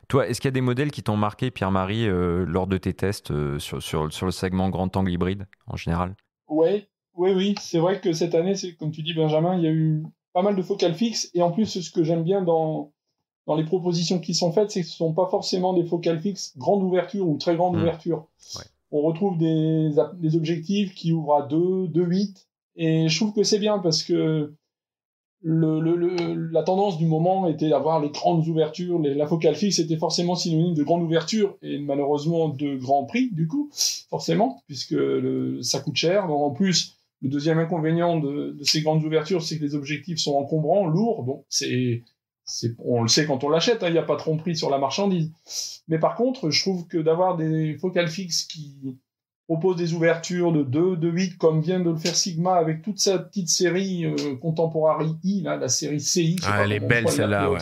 Toi, est-ce qu'il y a des modèles qui t'ont marqué, Pierre-Marie, lors de tes tests sur le segment grand angle hybride en général? Oui. C'est vrai que cette année, c'est comme tu dis, Benjamin, il y a eu pas mal de focales fixes. Et en plus, ce que j'aime bien dans les propositions qui sont faites, c'est que ce ne sont pas forcément des focales fixes grande ouverture ou très grande ouverture. Ouais. On retrouve des objectifs qui ouvrent à 2, 2,8. Et je trouve que c'est bien parce que la tendance du moment était d'avoir les grandes ouvertures. La focale fixe était forcément synonyme de grande ouverture et malheureusement de grand prix, du coup, forcément, puisque ça coûte cher. Donc, en plus, le deuxième inconvénient de ces grandes ouvertures, c'est que les objectifs sont encombrants, lourds. Bon, on le sait quand on l'achète, il n'y a pas de tromperie sur la marchandise. Mais par contre, je trouve que d'avoir des focales fixes qui propose des ouvertures de 2, de 8, comme vient de le faire Sigma avec toute sa petite série Contemporary I, là, la série CI. Elle est belle celle-là, ouais.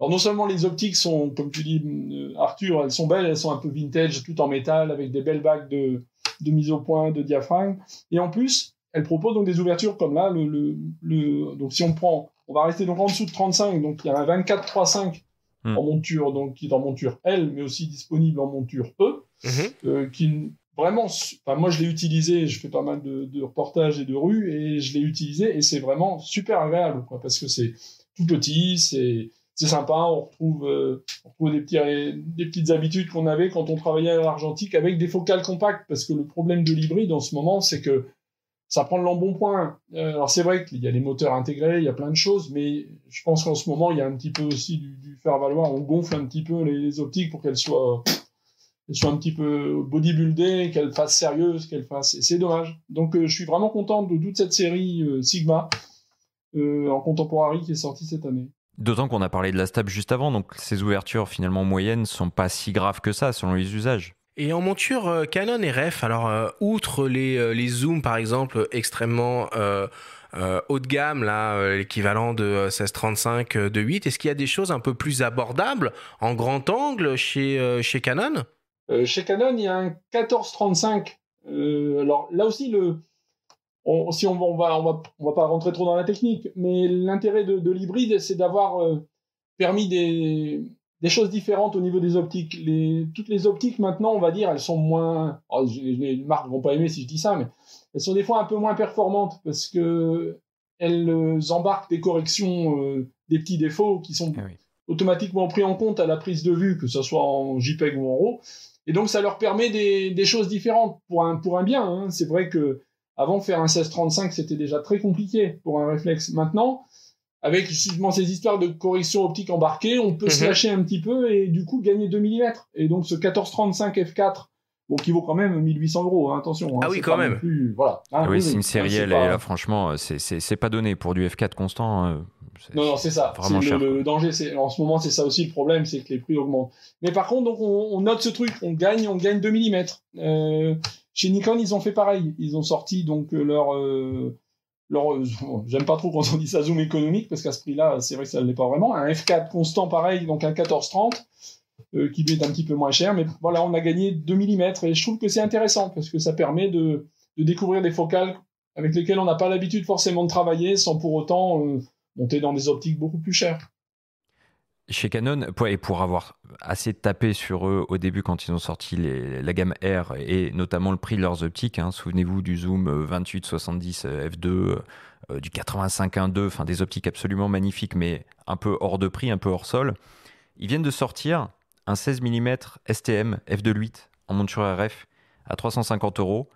Alors non seulement les optiques sont, comme tu dis Arthur, elles sont belles, elles sont un peu vintage, tout en métal, avec des belles bagues de mise au point, de diaphragme, et en plus, elles proposent donc des ouvertures comme là, donc si on va rester donc en dessous de 35, donc il y a un 24-3.5 en monture, donc qui est en monture L, mais aussi disponible en monture E, qui vraiment, moi je l'ai utilisé, je fais pas mal de reportages et de rues, et je l'ai utilisé, et c'est vraiment super agréable, quoi, parce que c'est tout petit, c'est sympa, on retrouve des petites habitudes qu'on avait quand on travaillait à l'argentique avec des focales compactes, parce que le problème de l'hybride en ce moment, c'est que ça prend de l'embonpoint. Alors c'est vrai qu'il y a les moteurs intégrés, il y a plein de choses, mais je pense qu'en ce moment, il y a un petit peu aussi du faire-valoir. On gonfle un petit peu les optiques pour qu'elles soient un petit peu bodybuildées, qu'elles fassent sérieuses, et c'est dommage. Donc je suis vraiment content de toute cette série Sigma en Contemporary qui est sortie cette année. D'autant qu'on a parlé de la Stab juste avant, donc ces ouvertures finalement moyennes sont pas si graves que ça selon les usages. Et en monture Canon RF, alors outre les zooms par exemple extrêmement haut de gamme, là, l'équivalent de 16-35 de 8, est-ce qu'il y a des choses un peu plus abordables en grand angle chez Canon ? Chez Canon, il y a un 14-35. Alors là aussi, si on va pas rentrer trop dans la technique, mais l'intérêt de l'hybride, c'est d'avoir permis des choses différentes au niveau des optiques. Toutes les optiques, maintenant, on va dire, elles sont moins... Oh, les marques ne vont pas aimer si je dis ça, mais elles sont des fois un peu moins performantes parce qu'elles embarquent des corrections, des petits défauts qui sont automatiquement pris en compte à la prise de vue, que ce soit en JPEG ou en RAW. Et donc, ça leur permet des choses différentes pour un bien. Hein. C'est vrai que avant, faire un 16-35, c'était déjà très compliqué pour un réflexe. Maintenant, avec justement ces histoires de correction optique embarquée, on peut se lâcher un petit peu et du coup gagner 2 mm. Et donc ce 14-35 f4, bon, qui vaut quand même 1800 €, hein, attention. Hein, ah oui, quand même. Plus, voilà. Ah oui, c'est une série L, et là franchement, c'est pas donné pour du f4 constant. Non, c'est ça. Vraiment cher. Le danger, en ce moment, c'est ça aussi le problème, c'est que les prix augmentent. Mais par contre, donc, on note ce truc, on gagne 2 mm. Chez Nikon, ils ont fait pareil. Ils ont sorti donc j'aime pas trop quand on dit ça zoom économique, parce qu'à ce prix-là, c'est vrai que ça ne l'est pas vraiment. Un f4 constant pareil, donc un 14-30, qui lui est un petit peu moins cher. Mais voilà, on a gagné 2 mm. Et je trouve que c'est intéressant, parce que ça permet de découvrir des focales avec lesquelles on n'a pas l'habitude forcément de travailler, sans pour autant monter dans des optiques beaucoup plus chères. Chez Canon, et pour avoir assez tapé sur eux au début quand ils ont sorti la gamme R et notamment le prix de leurs optiques, hein, souvenez-vous du zoom 28-70 f2, du 85-1.2, enfin des optiques absolument magnifiques mais un peu hors de prix, un peu hors sol. Ils viennent de sortir un 16 mm STM f2.8 en monture RF à 350 €.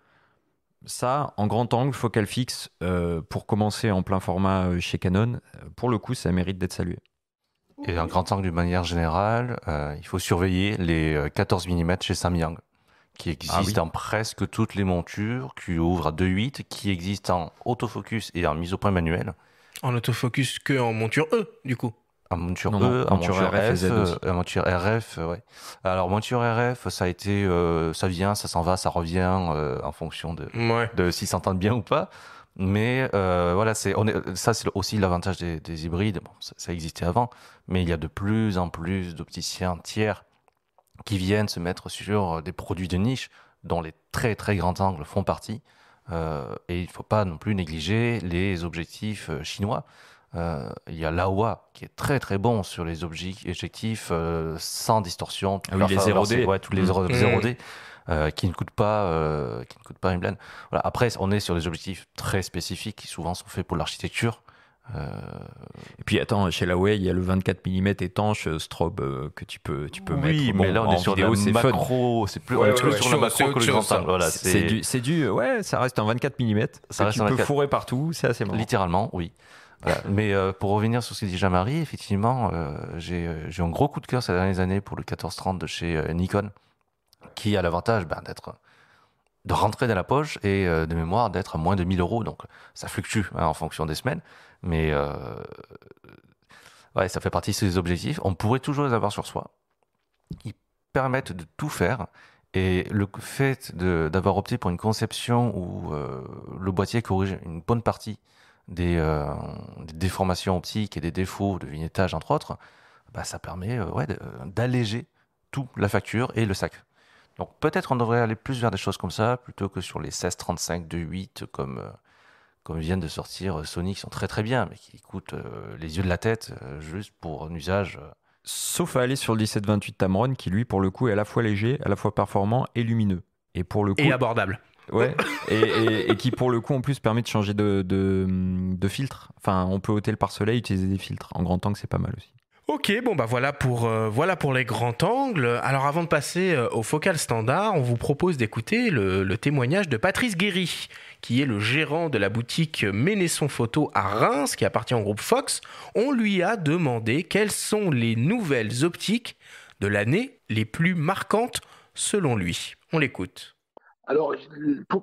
Ça, en grand angle, focal fixe, pour commencer en plein format chez Canon, pour le coup, ça mérite d'être salué. Et en grand angle, d'une manière générale, il faut surveiller les 14 mm chez Samyang, qui existent dans presque toutes les montures, qui ouvrent à 2.8, qui existent en autofocus et en mise au point manuel. En autofocus que en monture E, du coup. En monture E, en monture RF, en monture RF, ouais. Alors, monture RF, ça a été, ça vient, ça s'en va, ça revient en fonction de s'ils s'entendent bien ou pas. Mais voilà, ça c'est aussi l'avantage des hybrides. Bon, ça existait avant, mais il y a de plus en plus d'opticiens tiers qui viennent se mettre sur des produits de niche dont les très très grands angles font partie. Et il ne faut pas non plus négliger les objectifs chinois. Il y a Laowa qui est très très bon sur les objectifs sans distorsion. Les 0D. Ouais, tous les 0D. Qui ne coûtent pas une blinde. Voilà. Après, on est sur des objectifs très spécifiques qui souvent sont faits pour l'architecture. Et puis attends, chez Laowa, il y a le 24 mm étanche strobe que tu peux mettre. Oui, mais là on est sur vidéo, la macro, c'est plus sur la macro que le grand angle. Voilà, ça reste un 24 mm. Ça reste tu peux fourrer partout, c'est assez marrant. Littéralement, oui. Voilà. Mais pour revenir sur ce que dit Jean-Marie, effectivement, j'ai un gros coup de cœur ces dernières années pour le 14-30 de chez Nikon, qui a l'avantage de rentrer dans la poche et de mémoire d'être à moins de 1000 €. Donc ça fluctue en fonction des semaines, mais ça fait partie de ces objectifs. On pourrait toujours les avoir sur soi. Ils permettent de tout faire Et le fait d'avoir opté pour une conception où le boîtier corrige une bonne partie des déformations optiques et des défauts de vignettage, entre autres, ça permet d'alléger tout, la facture et le sac. Donc peut-être on devrait aller plus vers des choses comme ça, plutôt que sur les 16-35 2.8 comme viennent de sortir Sony, qui sont très très bien, mais qui coûtent les yeux de la tête juste pour un usage... Sauf à aller sur le 17-28 Tamron, qui lui, pour le coup, est à la fois léger, à la fois performant et lumineux. Et pour le coup... Et abordable. Ouais, et qui pour le coup en plus permet de changer de filtre. Enfin, on peut ôter le pare-soleil, utiliser des filtres. En grand angle, c'est pas mal aussi. Ok, bon voilà pour les grands angles. Alors avant de passer au focal standard, on vous propose d'écouter le témoignage de Patrice Guéry, qui est le gérant de la boutique Ménesson Photo à Reims, qui appartient au groupe Fox. On lui a demandé quelles sont les nouvelles optiques de l'année les plus marquantes selon lui. On l'écoute. Alors,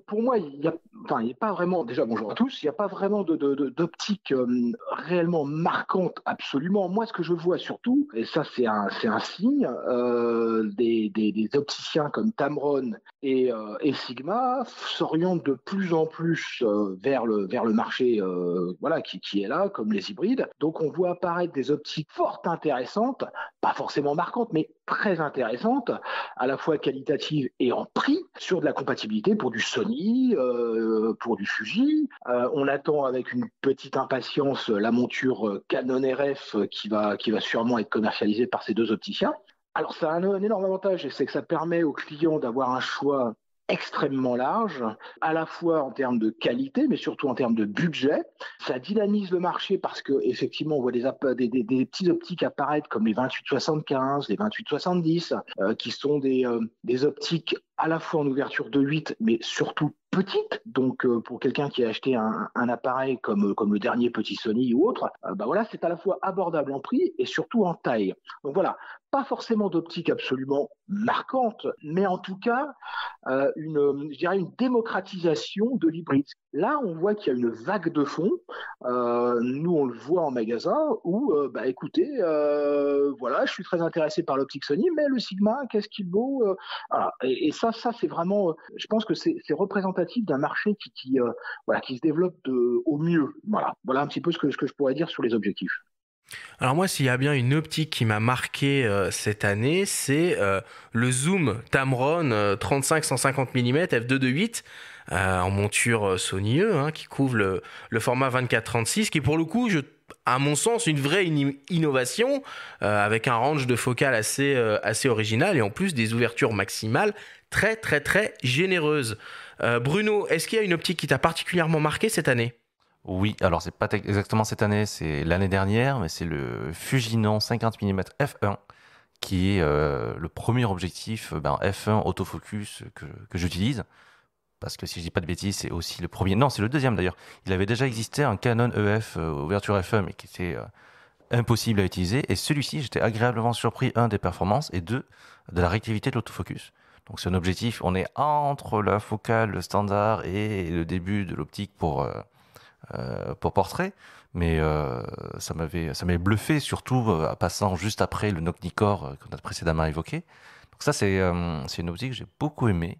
pour moi, il n'y a pas vraiment, déjà bonjour à tous, il n'y a pas vraiment d'optique réellement marquante, absolument. Moi, ce que je vois surtout, et ça c'est un signe, des opticiens comme Tamron et Sigma s'orientent de plus en plus vers le marché qui est là, comme les hybrides. Donc on voit apparaître des optiques fort intéressantes, pas forcément marquantes, mais très intéressantes, à la fois qualitatives et en prix, sur de la compatibilité pour du Sony, pour du Fuji. On attend avec une petite impatience la monture Canon RF qui va sûrement être commercialisée par ces deux opticiens. Alors ça a un énorme avantage, c'est que ça permet aux clients d'avoir un choix extrêmement large, à la fois en termes de qualité, mais surtout en termes de budget. Ça dynamise le marché parce qu'effectivement, on voit des petits optiques apparaître comme les 28-75, les 28-70, qui sont des optiques à la fois en ouverture de 8, mais surtout petite. Donc, pour quelqu'un qui a acheté un appareil comme le dernier petit Sony ou autre, c'est à la fois abordable en prix et surtout en taille. Donc voilà, pas forcément d'optique absolument marquante, mais en tout cas, je dirais une démocratisation de l'hybride. Là, on voit qu'il y a une vague de fond. Nous, on le voit en magasin où, écoutez, je suis très intéressé par l'optique Sony, mais le Sigma, qu'est-ce qu'il vaut voilà. Et ça, c'est vraiment, je pense que c'est représentatif d'un marché qui se développe au mieux. Voilà un petit peu ce que je pourrais dire sur les objectifs. Alors moi, s'il y a bien une optique qui m'a marqué cette année, c'est le zoom Tamron 35-150 mm f2.8 en monture Sony E, qui couvre le format 24-36, qui est pour le coup, à mon sens, une vraie innovation avec un range de focale assez original et en plus des ouvertures maximales très très très généreuses. Bruno, est-ce qu'il y a une optique qui t'a particulièrement marqué cette année ? Oui, alors c'est pas exactement cette année, c'est l'année dernière, mais c'est le Fujinon 50 mm f1 qui est le premier objectif f1 autofocus que j'utilise. Parce que si je dis pas de bêtises, c'est aussi le premier. Non, c'est le deuxième d'ailleurs. Il avait déjà existé un Canon EF ouverture f1, mais qui était impossible à utiliser. Et celui-ci, j'étais agréablement surpris, des performances, et de la réactivité de l'autofocus. Donc c'est un objectif, on est entre la focale standard et le début de l'optique pour portrait, mais ça m'avait bluffé, surtout passant juste après le Nikkor qu'on a précédemment évoqué. Donc ça, c'est une optique que j'ai beaucoup aimée.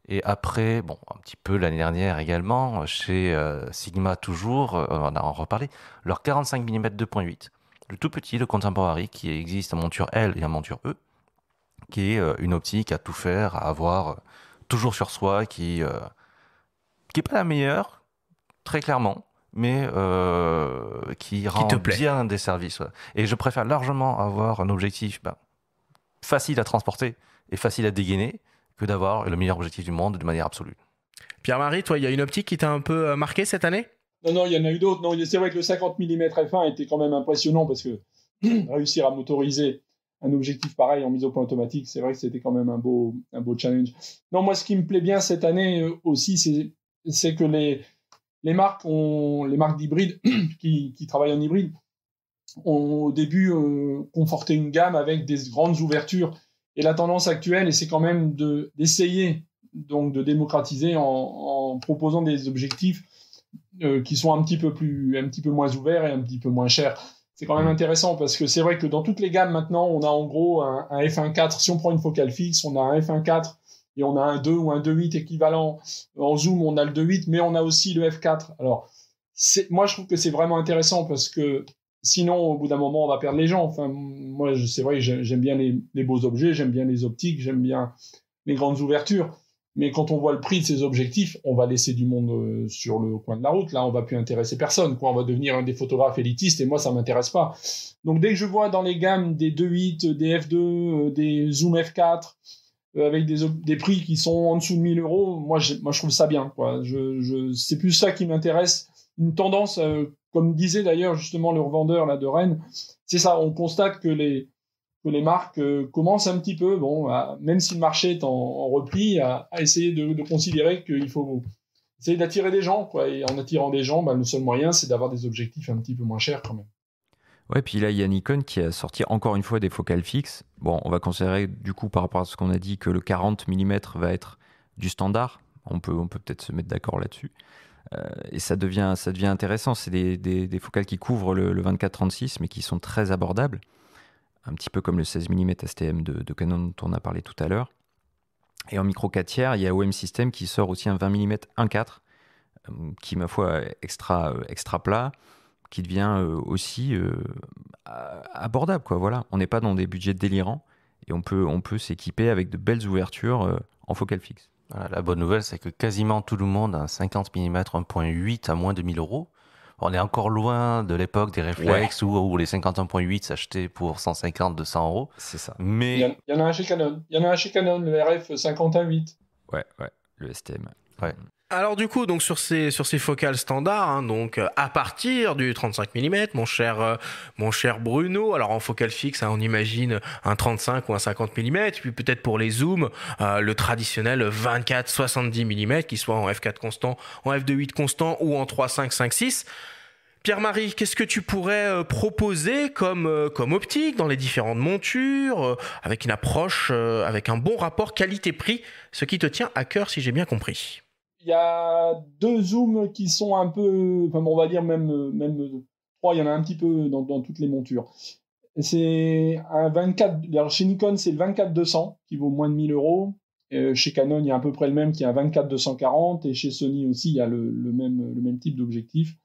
Et après, un petit peu l'année dernière également, chez Sigma toujours, on en a reparlé, leur 45 mm 2.8, le tout petit, le Contemporary, qui existe en monture L et en monture E, qui est une optique à tout faire, à avoir toujours sur soi, qui est pas la meilleure, très clairement, mais qui rend bien des services. Ouais. Et je préfère largement avoir un objectif facile à transporter et facile à dégainer que d'avoir le meilleur objectif du monde de manière absolue. Pierre-Marie, toi, il y a une optique qui t'a un peu marqué cette année ? Non, il y en a eu d'autres. Non, c'est vrai que le 50 mm f1 était quand même impressionnant parce que réussir à motoriser un objectif pareil en mise au point automatique, c'est vrai que c'était quand même un beau challenge. Non, moi, ce qui me plaît bien cette année aussi, c'est que les marques d'hybrides qui travaillent en hybride ont au début conforté une gamme avec des grandes ouvertures. Et la tendance actuelle, et c'est quand même d'essayer donc de démocratiser en proposant des objectifs qui sont un petit peu moins ouverts et un petit peu moins chers. C'est quand même intéressant parce que c'est vrai que dans toutes les gammes maintenant, on a en gros un f1.4. Si on prend une focale fixe, on a un f1.4 et on a un 2 ou un 2.8 équivalent. En zoom, on a le 2.8, mais on a aussi le f4. Alors, moi, je trouve que c'est vraiment intéressant parce que sinon, au bout d'un moment, on va perdre les gens. Enfin, moi, c'est vrai que j'aime bien les beaux objets, j'aime bien les optiques, j'aime bien les grandes ouvertures. Mais quand on voit le prix de ces objectifs, on va laisser du monde sur le coin de la route. Là, on va plus intéresser personne, quoi. On va devenir un des photographes élitistes et moi, ça m'intéresse pas. Donc, dès que je vois dans les gammes des 2.8, des f2, des zoom f4, avec des prix qui sont en dessous de 1 000 euros, moi, je trouve ça bien, quoi. C'est plus ça qui m'intéresse. Une tendance, comme disait d'ailleurs justement le revendeur là de Rennes, c'est ça. On constate que les marques commencent un petit peu, même si le marché est en repli, à essayer de considérer qu'il faut essayer d'attirer des gens, quoi. Et en attirant des gens, le seul moyen, c'est d'avoir des objectifs un petit peu moins chers quand même. Ouais, puis là, il y a Nikon qui a sorti encore une fois des focales fixes. Bon, on va considérer du coup par rapport à ce qu'on a dit que le 40 mm va être du standard. On peut peut-être se mettre d'accord là-dessus. Et ça devient intéressant. C'est des focales qui couvrent le 24-36, mais qui sont très abordables. Un petit peu comme le 16 mm STM de Canon dont on a parlé tout à l'heure. Et en micro 4 tiers, il y a OM System qui sort aussi un 20 mm 1.4, qui, ma foi, est extra plat, qui devient aussi abordable, quoi. Voilà. On n'est pas dans des budgets délirants et on peut s'équiper avec de belles ouvertures en focale fixe. Voilà, la bonne nouvelle, c'est que quasiment tout le monde a un 50 mm 1.8 à moins de 1 000 euros. On est encore loin de l'époque des réflexes où les 51.8 s'achetaient pour 150, 200 euros. C'est ça. Mais il y en a un chez Canon. Il y en a un chez Canon, le RF 51.8. Ouais, le STM. Ouais. Alors du coup, donc sur ces focales standards, donc à partir du 35 mm, mon cher Bruno, alors en focale fixe, on imagine un 35 ou un 50 mm, puis peut-être pour les zooms, le traditionnel 24-70 mm, qui soit en f4 constant, en f2.8 constant ou en 3.5, 5.6. Pierre-Marie, qu'est-ce que tu pourrais proposer comme optique dans les différentes montures, avec une approche, avec un bon rapport qualité-prix, ce qui te tient à cœur si j'ai bien compris? Il y a 2 zooms qui sont un peu, on va dire même 3, il y en a un petit peu dans toutes les montures. C'est un 24, alors chez Nikon, c'est le 24-200 qui vaut moins de 1 000 euros. Chez Canon, il y a à peu près le même qui est un 24-240 et chez Sony aussi, il y a le même type d'objectif.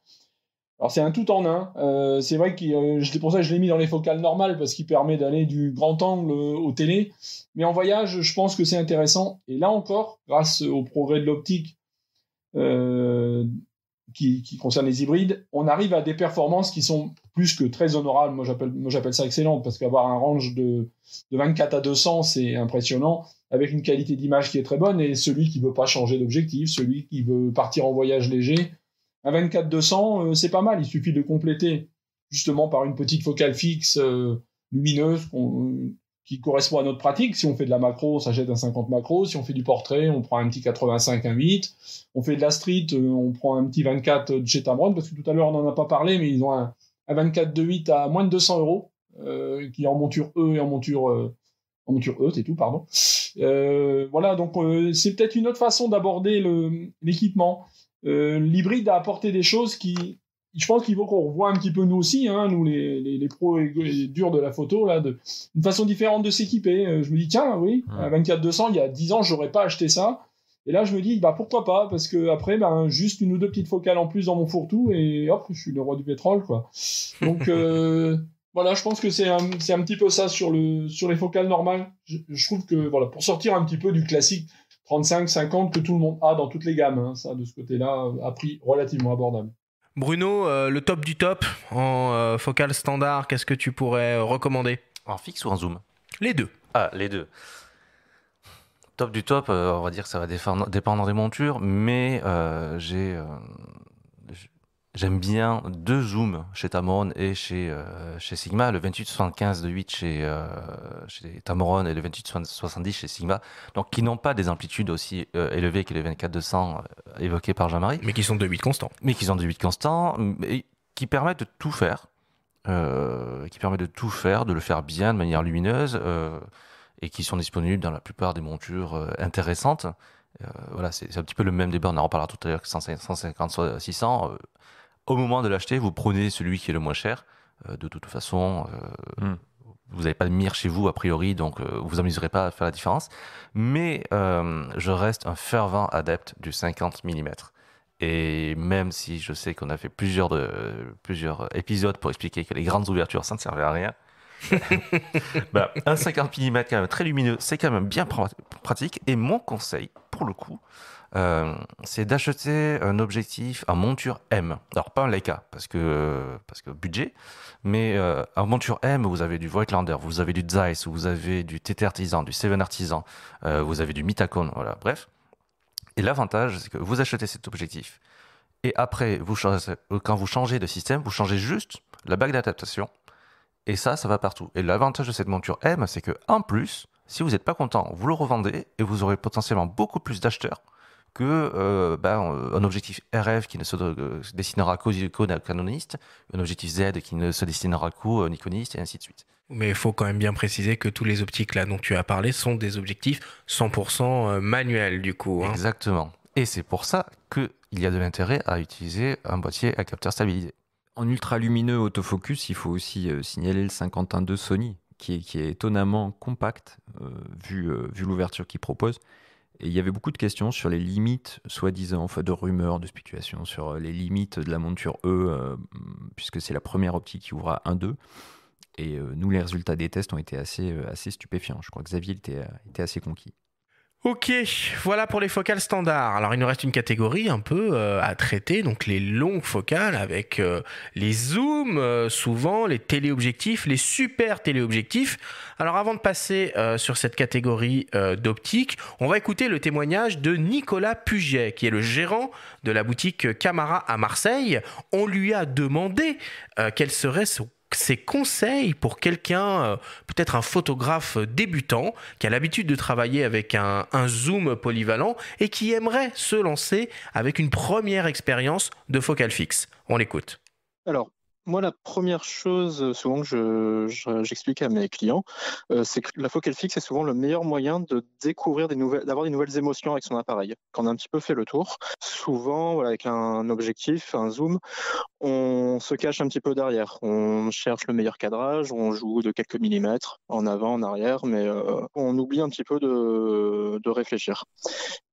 Alors c'est un tout en un. C'est vrai que c'est pour ça que je l'ai mis dans les focales normales parce qu'il permet d'aller du grand angle aux télé. Mais en voyage, je pense que c'est intéressant. Et là encore, grâce au progrès de l'optique qui concerne les hybrides, on arrive à des performances qui sont plus que très honorables. Moi j'appelle ça excellent parce qu'avoir un range de 24 à 200, c'est impressionnant, avec une qualité d'image qui est très bonne. Et celui qui veut pas changer d'objectif, celui qui veut partir en voyage léger, un 24-200, c'est pas mal. Il suffit de compléter justement par une petite focale fixe lumineuse qui correspond à notre pratique. Si on fait de la macro, on s'achète un 50 macro. Si on fait du portrait, on prend un petit 85, un 8. On fait de la street, on prend un petit 24 de chez Tamron, parce que tout à l'heure, on n'en a pas parlé, mais ils ont un 24 de 8 à moins de 200 euros, qui est en monture E et en monture E, c'est tout, pardon. Voilà, donc c'est peut-être une autre façon d'aborder l'équipement. L'hybride a apporté des choses qui... Je pense qu'il faut qu'on revoie un petit peu nous aussi, nous les pros et durs de la photo, là, une façon différente de s'équiper. Je me dis, tiens, oui, un 24-200, il y a 10 ans, j'aurais pas acheté ça. Et là, je me dis, pourquoi pas, parce que après, juste 1 ou 2 petites focales en plus dans mon fourre-tout, et hop, je suis le roi du pétrole, quoi. Donc, voilà, je pense que c'est un petit peu ça sur les focales normales. Je trouve que, voilà, pour sortir un petit peu du classique 35, 50 que tout le monde a dans toutes les gammes, ça, de ce côté-là, à prix relativement abordable. Bruno, le top du top en focale standard, qu'est-ce que tu pourrais recommander? En fixe ou en zoom? Les deux. Ah, les deux. Top du top, on va dire que ça va dépendre des montures, mais j'aime bien 2 zooms chez Tamron et chez Sigma, le 28-75 de 8 chez Tamron et le 28-70 chez Sigma, donc qui n'ont pas des amplitudes aussi élevées que les 24-200 évoqués par Jean-Marie. Mais qui sont de 8 constants. Mais qui sont de 8 constants, et qui permettent de tout faire, de le faire bien, de manière lumineuse, et qui sont disponibles dans la plupart des montures intéressantes. Voilà, c'est un petit peu le même débat, on en reparlera tout à l'heure que 150, 600. Au moment de l'acheter, vous prenez celui qui est le moins cher. De toute façon, vous n'avez pas de mire chez vous a priori, donc vous vous amuserez pas à faire la différence. Mais je reste un fervent adepte du 50 mm. Et même si je sais qu'on a fait plusieurs épisodes pour expliquer que les grandes ouvertures, ça ne servait à rien, un 50 mm quand même très lumineux, c'est quand même bien pratique. Et mon conseil, pour le coup, c'est d'acheter un objectif en monture M. Alors pas un Leica, parce que budget, mais en monture M, vous avez du Voigtlander, vous avez du Zeiss, vous avez du TT Artisan, du Seven Artisan, vous avez du Mitacone, voilà, bref. Et l'avantage, c'est que vous achetez cet objectif, et après, quand vous changez de système, vous changez juste la bague d'adaptation, et ça va partout. Et l'avantage de cette monture M, c'est que en plus, si vous n'êtes pas content, vous le revendez, et vous aurez potentiellement beaucoup plus d'acheteurs que un objectif RF qui ne se destinera qu'aux canonistes, un objectif Z qui ne se destinera qu'aux nikonistes, et ainsi de suite. Mais il faut quand même bien préciser que tous les optiques là dont tu as parlé sont des objectifs 100% manuels du coup. Hein. Exactement. Et c'est pour ça qu'il y a de l'intérêt à utiliser un boîtier à capteur stabilisé. En ultra-lumineux autofocus, il faut aussi signaler le 51.2 Sony, qui est étonnamment compact, vu l'ouverture qu'il propose. Et il y avait beaucoup de questions sur les limites, soi-disant, enfin de rumeurs, de spéculations, sur les limites de la monture E, puisque c'est la première optique qui ouvre à 1.2. Et nous, les résultats des tests ont été assez stupéfiants. Je crois que Xavier était assez conquis. Ok, voilà pour les focales standards. Alors il nous reste une catégorie un peu à traiter, donc les longues focales avec les zooms, souvent les téléobjectifs, les super téléobjectifs. Alors avant de passer sur cette catégorie d'optique, on va écouter le témoignage de Nicolas Puget, qui est le gérant de la boutique Camara à Marseille. On lui a demandé quel serait ses conseils pour quelqu'un, peut-être un photographe débutant, qui a l'habitude de travailler avec un zoom polyvalent et qui aimerait se lancer avec une première expérience de focale fixe. On l'écoute. Alors, moi, la première chose souvent que j'explique à mes clients, c'est que la focale fixe est souvent le meilleur moyen de découvrir d'avoir des nouvelles émotions avec son appareil. Quand on a un petit peu fait le tour, souvent, voilà, avec un objectif, un zoom, on se cache un petit peu derrière. On cherche le meilleur cadrage, on joue de quelques millimètres en avant, en arrière, mais on oublie un petit peu de réfléchir.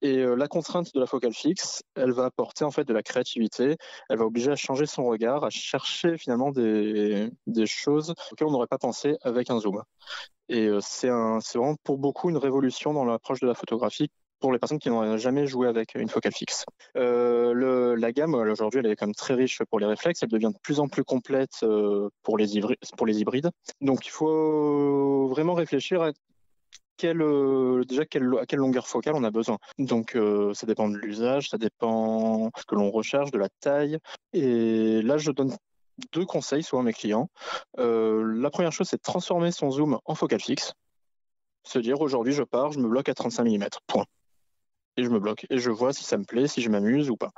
Et la contrainte de la focale fixe, elle va apporter en fait de la créativité, elle va obliger à changer son regard, à chercher finalement des choses auxquelles on n'aurait pas pensé avec un zoom. Et c'est vraiment pour beaucoup une révolution dans l'approche de la photographie pour les personnes qui n'ont jamais joué avec une focale fixe. La gamme, aujourd'hui, elle est quand même très riche pour les réflexes. Elle devient de plus en plus complète pour les hybrides. Donc, il faut vraiment réfléchir à quelle longueur focale on a besoin. Donc, ça dépend de l'usage, ça dépend de ce que l'on recherche, de la taille. Et là, je donne 2 conseils souvent à mes clients. La première chose, c'est de transformer son zoom en focale fixe. Se dire, aujourd'hui, je pars, je me bloque à 35 mm, point. Et je me bloque, et je vois si ça me plaît, si je m'amuse ou pas.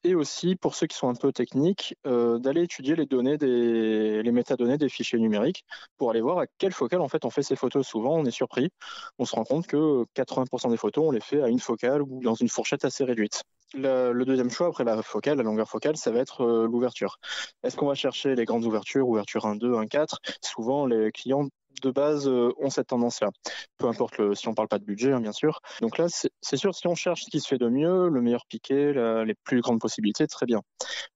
Et aussi, pour ceux qui sont un peu techniques, d'aller étudier les métadonnées des fichiers numériques pour aller voir à quelle focale en fait on fait ces photos. Souvent, on est surpris. On se rend compte que 80% des photos, on les fait à une focale ou dans une fourchette assez réduite. Le deuxième choix, après la focale, la longueur focale, ça va être l'ouverture. Est-ce qu'on va chercher les grandes ouvertures, ouverture 1.2, 1.4 ? Souvent, les clients de base ont cette tendance-là. Peu importe si on ne parle pas de budget, hein, bien sûr. Donc là, c'est sûr, si on cherche ce qui se fait de mieux, le meilleur piqué, les plus grandes possibilités, très bien.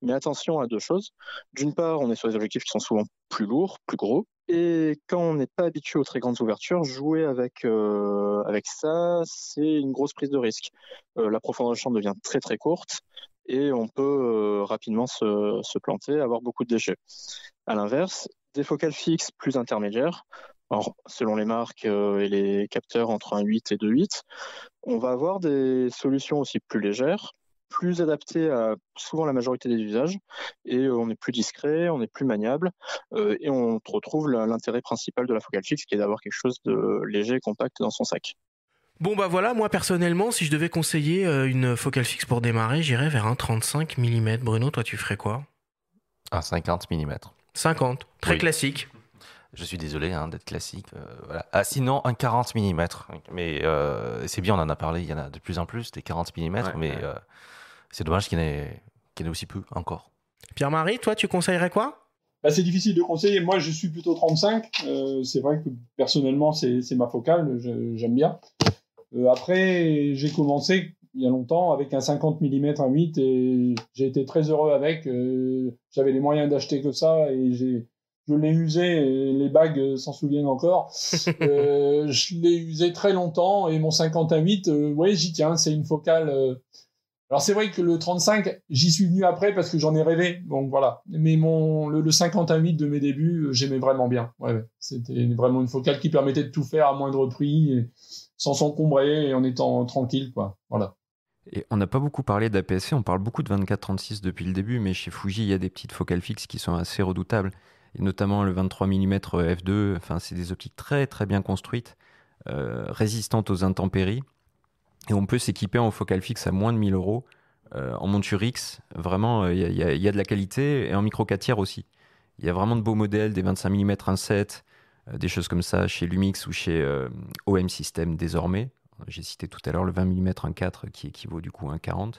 Mais attention à 2 choses. D'une part, on est sur des objectifs qui sont souvent plus lourds, plus gros. Et quand on n'est pas habitué aux très grandes ouvertures, jouer avec ça, c'est une grosse prise de risque. La profondeur de champ devient très très courte et on peut rapidement se planter, avoir beaucoup de déchets. À l'inverse, des focales fixes plus intermédiaires, alors, selon les marques et les capteurs entre 1.8 et 2.8, on va avoir des solutions aussi plus légères, plus adaptées à souvent la majorité des usages, et on est plus discret, on est plus maniable, et on retrouve l'intérêt principal de la focale fixe, qui est d'avoir quelque chose de léger, compact dans son sac. Bon bah voilà, moi personnellement, si je devais conseiller une focale fixe pour démarrer, j'irais vers un 35 mm. Bruno, toi tu ferais quoi ? Un 50 mm. 50, très oui. Classique. Je suis désolé d'être classique. Voilà. Ah, sinon, un 40 mm. Mais c'est bien, on en a parlé, il y en a de plus en plus, des 40 mm, mais c'est dommage qu'il y en ait aussi peu encore. Pierre-Marie, toi, tu conseillerais quoi ? C'est difficile de conseiller. Moi, je suis plutôt 35. C'est vrai que personnellement, c'est ma focale. J'aime bien. Après, j'ai commencé il y a longtemps avec un 50 mm 1.8 et j'ai été très heureux avec. J'avais les moyens d'acheter que ça et je l'ai usé et les bagues s'en souviennent encore. Je l'ai usé très longtemps et mon 50 1.8, ouais, j'y tiens. C'est une focale. Alors c'est vrai que le 35, j'y suis venu après parce que j'en ai rêvé. Donc voilà. Mais le 50 1.8 de mes débuts, j'aimais vraiment bien. Ouais. C'était vraiment une focale qui permettait de tout faire à moindre prix, et sans s'encombrer et en étant tranquille, quoi. Voilà. Et on n'a pas beaucoup parlé d'APS-C, on parle beaucoup de 24-36 depuis le début, mais chez Fuji, il y a des petites focales fixes qui sont assez redoutables, et notamment le 23 mm f2, enfin, c'est des optiques très très bien construites, résistantes aux intempéries, et on peut s'équiper en focale fixe à moins de 1 000 €, en monture X, vraiment, il y a de la qualité, et en micro 4 tiers aussi. Il y a vraiment de beaux modèles, des 25 mm 1.7, des choses comme ça chez Lumix ou chez OM System désormais. J'ai cité tout à l'heure le 20 mm 1.4 qui équivaut du coup à 1.40.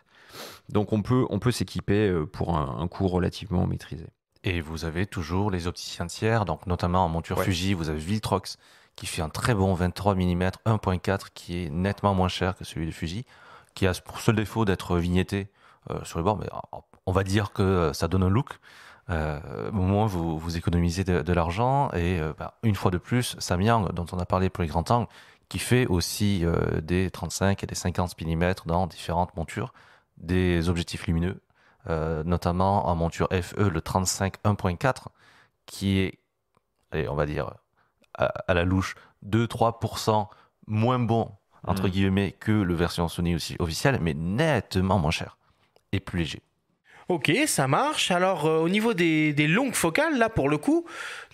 Donc on peut s'équiper pour un coût relativement maîtrisé. Et vous avez toujours les opticiens tiers, donc notamment en monture Fuji, vous avez Viltrox qui fait un très bon 23 mm 1.4 qui est nettement moins cher que celui de Fuji, qui a pour seul défaut d'être vignetté sur le bord, mais on va dire que ça donne un look. Au moins vous économisez de l'argent et une fois de plus, Samyang, dont on a parlé pour les grands angles, qui fait aussi des 35 et des 50 mm dans différentes montures, des objectifs lumineux, notamment en monture FE, le 35 1.4, qui est, allez, on va dire, à la louche, 2-3% moins bon, entre guillemets, que le version Sony aussi officielle, mais nettement moins cher et plus léger. Ok, ça marche. Alors, au niveau des longues focales, là, pour le coup,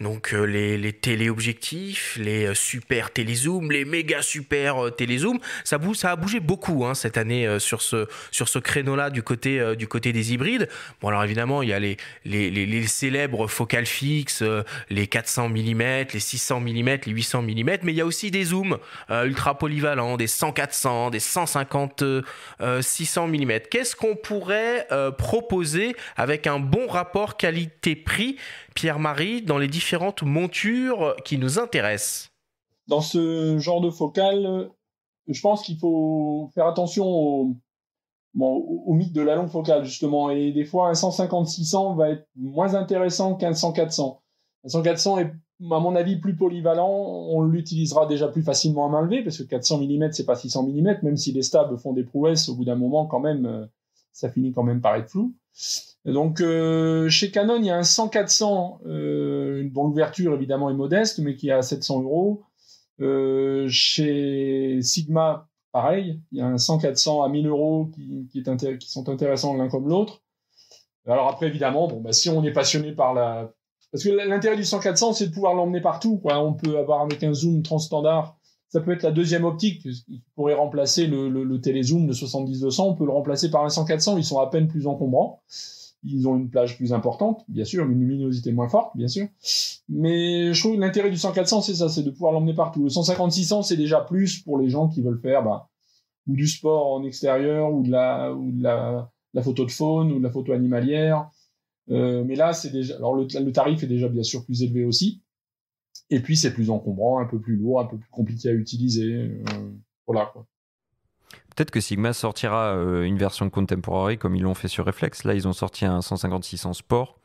donc les téléobjectifs, les super télézooms, les méga super télézooms, ça a bougé beaucoup cette année sur ce créneau-là du côté des hybrides. Bon, alors évidemment, il y a les célèbres focales fixes, les 400 mm, les 600 mm, les 800 mm, mais il y a aussi des zooms ultra polyvalents, des 100-400, des 150 600 mm. Qu'est-ce qu'on pourrait proposer avec un bon rapport qualité-prix, Pierre-Marie, dans les différentes montures qui nous intéressent? Dans ce genre de focale, je pense qu'il faut faire attention au mythe de la longue focale, justement. Et des fois, un 150-600 va être moins intéressant qu'un 100-400. Un 100-400 est, à mon avis, plus polyvalent. On l'utilisera déjà plus facilement à main levée, parce que 400 mm, c'est pas 600 mm, même si les stabs font des prouesses, au bout d'un moment, quand même, ça finit quand même par être flou. Donc chez Canon, il y a un 100-400 dont l'ouverture évidemment est modeste, mais qui est à 700 €. Chez Sigma, pareil, il y a un 100-400 à 1 000 € qui sont intéressants l'un comme l'autre. Alors après, évidemment, si on est passionné par parce que l'intérêt du 100-400, c'est de pouvoir l'emmener partout, quoi. On peut avoir avec un zoom transstandard. Ça peut être la deuxième optique qui pourrait remplacer le télézoom de 70-200. On peut le remplacer par un 100-400. Ils sont à peine plus encombrants. Ils ont une plage plus importante, bien sûr, une luminosité moins forte, bien sûr. Mais je trouve que l'intérêt du 100-400, c'est ça, c'est de pouvoir l'emmener partout. Le 150-600, c'est déjà plus pour les gens qui veulent faire ou du sport en extérieur, ou de la photo de faune, ou de la photo animalière. Mais là, c'est déjà. Alors le tarif est déjà bien sûr plus élevé aussi. Et puis, c'est plus encombrant, un peu plus lourd, un peu plus compliqué à utiliser. Voilà, quoi. Peut-être que Sigma sortira une version contemporary comme ils l'ont fait sur Reflex. Là, ils ont sorti un 150-600 Sport.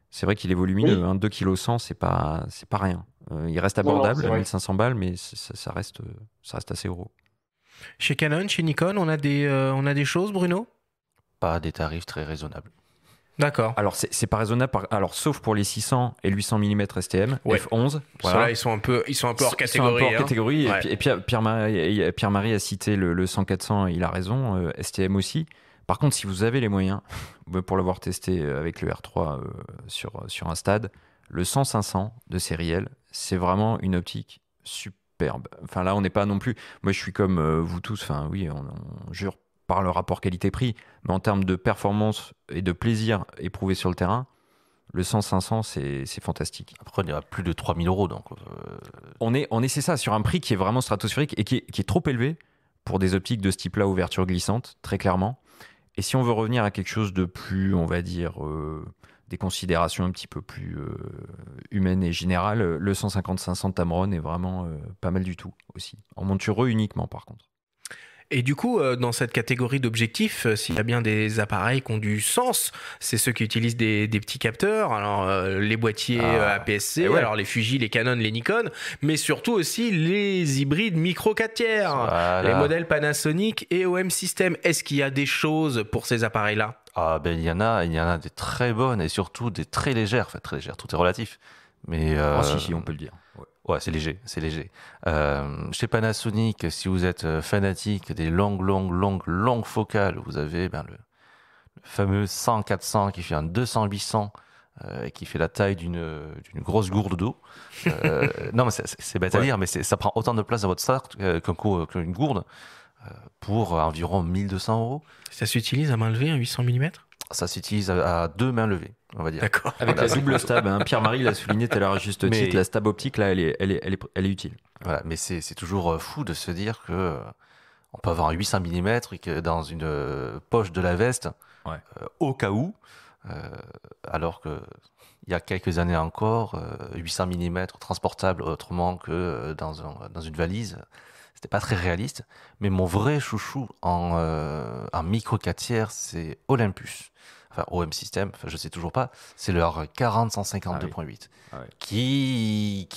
C'est vrai qu'il est volumineux. 2 kg 100, c'est pas rien. Il reste abordable, 1500 balles, mais ça reste assez gros. Chez Canon, chez Nikon, on a des choses, Bruno? Pas des tarifs très raisonnables. D'accord. Alors, c'est pas raisonnable, sauf pour les 600 et 800 mm STM, F11. Voilà. Ceux-là, ils sont un peu hors catégorie. Et Pierre-Marie a cité le 100-400, il a raison, STM aussi. Par contre, si vous avez les moyens, pour l'avoir testé avec le R3 sur un stade, le 100-500 de Sériel, c'est vraiment une optique superbe. Enfin, là, on n'est pas non plus... Moi, je suis comme vous tous, on jure par le rapport qualité-prix, mais en termes de performance et de plaisir éprouvé sur le terrain, le 100-500, c'est fantastique. Après, il y a plus de 3 000 €. Donc, c'est ça, sur un prix qui est vraiment stratosphérique et qui est trop élevé pour des optiques de ce type-là, ouverture glissante, très clairement. Et si on veut revenir à quelque chose de plus, on va dire, des considérations un petit peu plus humaines et générales, le 150-500 Tamron est vraiment pas mal du tout aussi. En monture uniquement par contre. Et du coup, dans cette catégorie d'objectifs, s'il y a bien des appareils qui ont du sens, c'est ceux qui utilisent des petits capteurs, alors les boîtiers APS-C, alors les Fuji, les Canon, les Nikon, mais surtout aussi les hybrides micro 4 tiers, les modèles Panasonic et OM System. Est-ce qu'il y a des choses pour ces appareils-là ? Il y en a des très bonnes et surtout des très légères. Enfin, très légères, tout est relatif. Mais si, on peut le dire. Ouais, c'est léger. Chez Panasonic, si vous êtes fanatique des longues focales, vous avez le fameux 100-400 qui fait un 200-800 et qui fait la taille d'une grosse gourde d'eau. Non, mais c'est bête à dire, mais ça prend autant de place dans votre sac qu'une gourde pour environ 1 200 €. Ça s'utilise à main levée, un 800 mm ? Ça s'utilise à 2 mains levées, on va dire. D'accord. Avec la double stab, hein. Pierre-Marie l'a souligné tout à l'heure à juste titre, la stab optique, là, elle est utile. Voilà, mais c'est toujours fou de se dire que on peut avoir un 800 mm dans une poche de la veste, au cas où, alors que il y a quelques années encore, 800 mm transportable autrement que dans une valise, c'était pas très réaliste. Mais mon vrai chouchou en micro 4 tiers, c'est Olympus. Enfin, OM System, je sais toujours pas, c'est leur 40-150 2.8, qui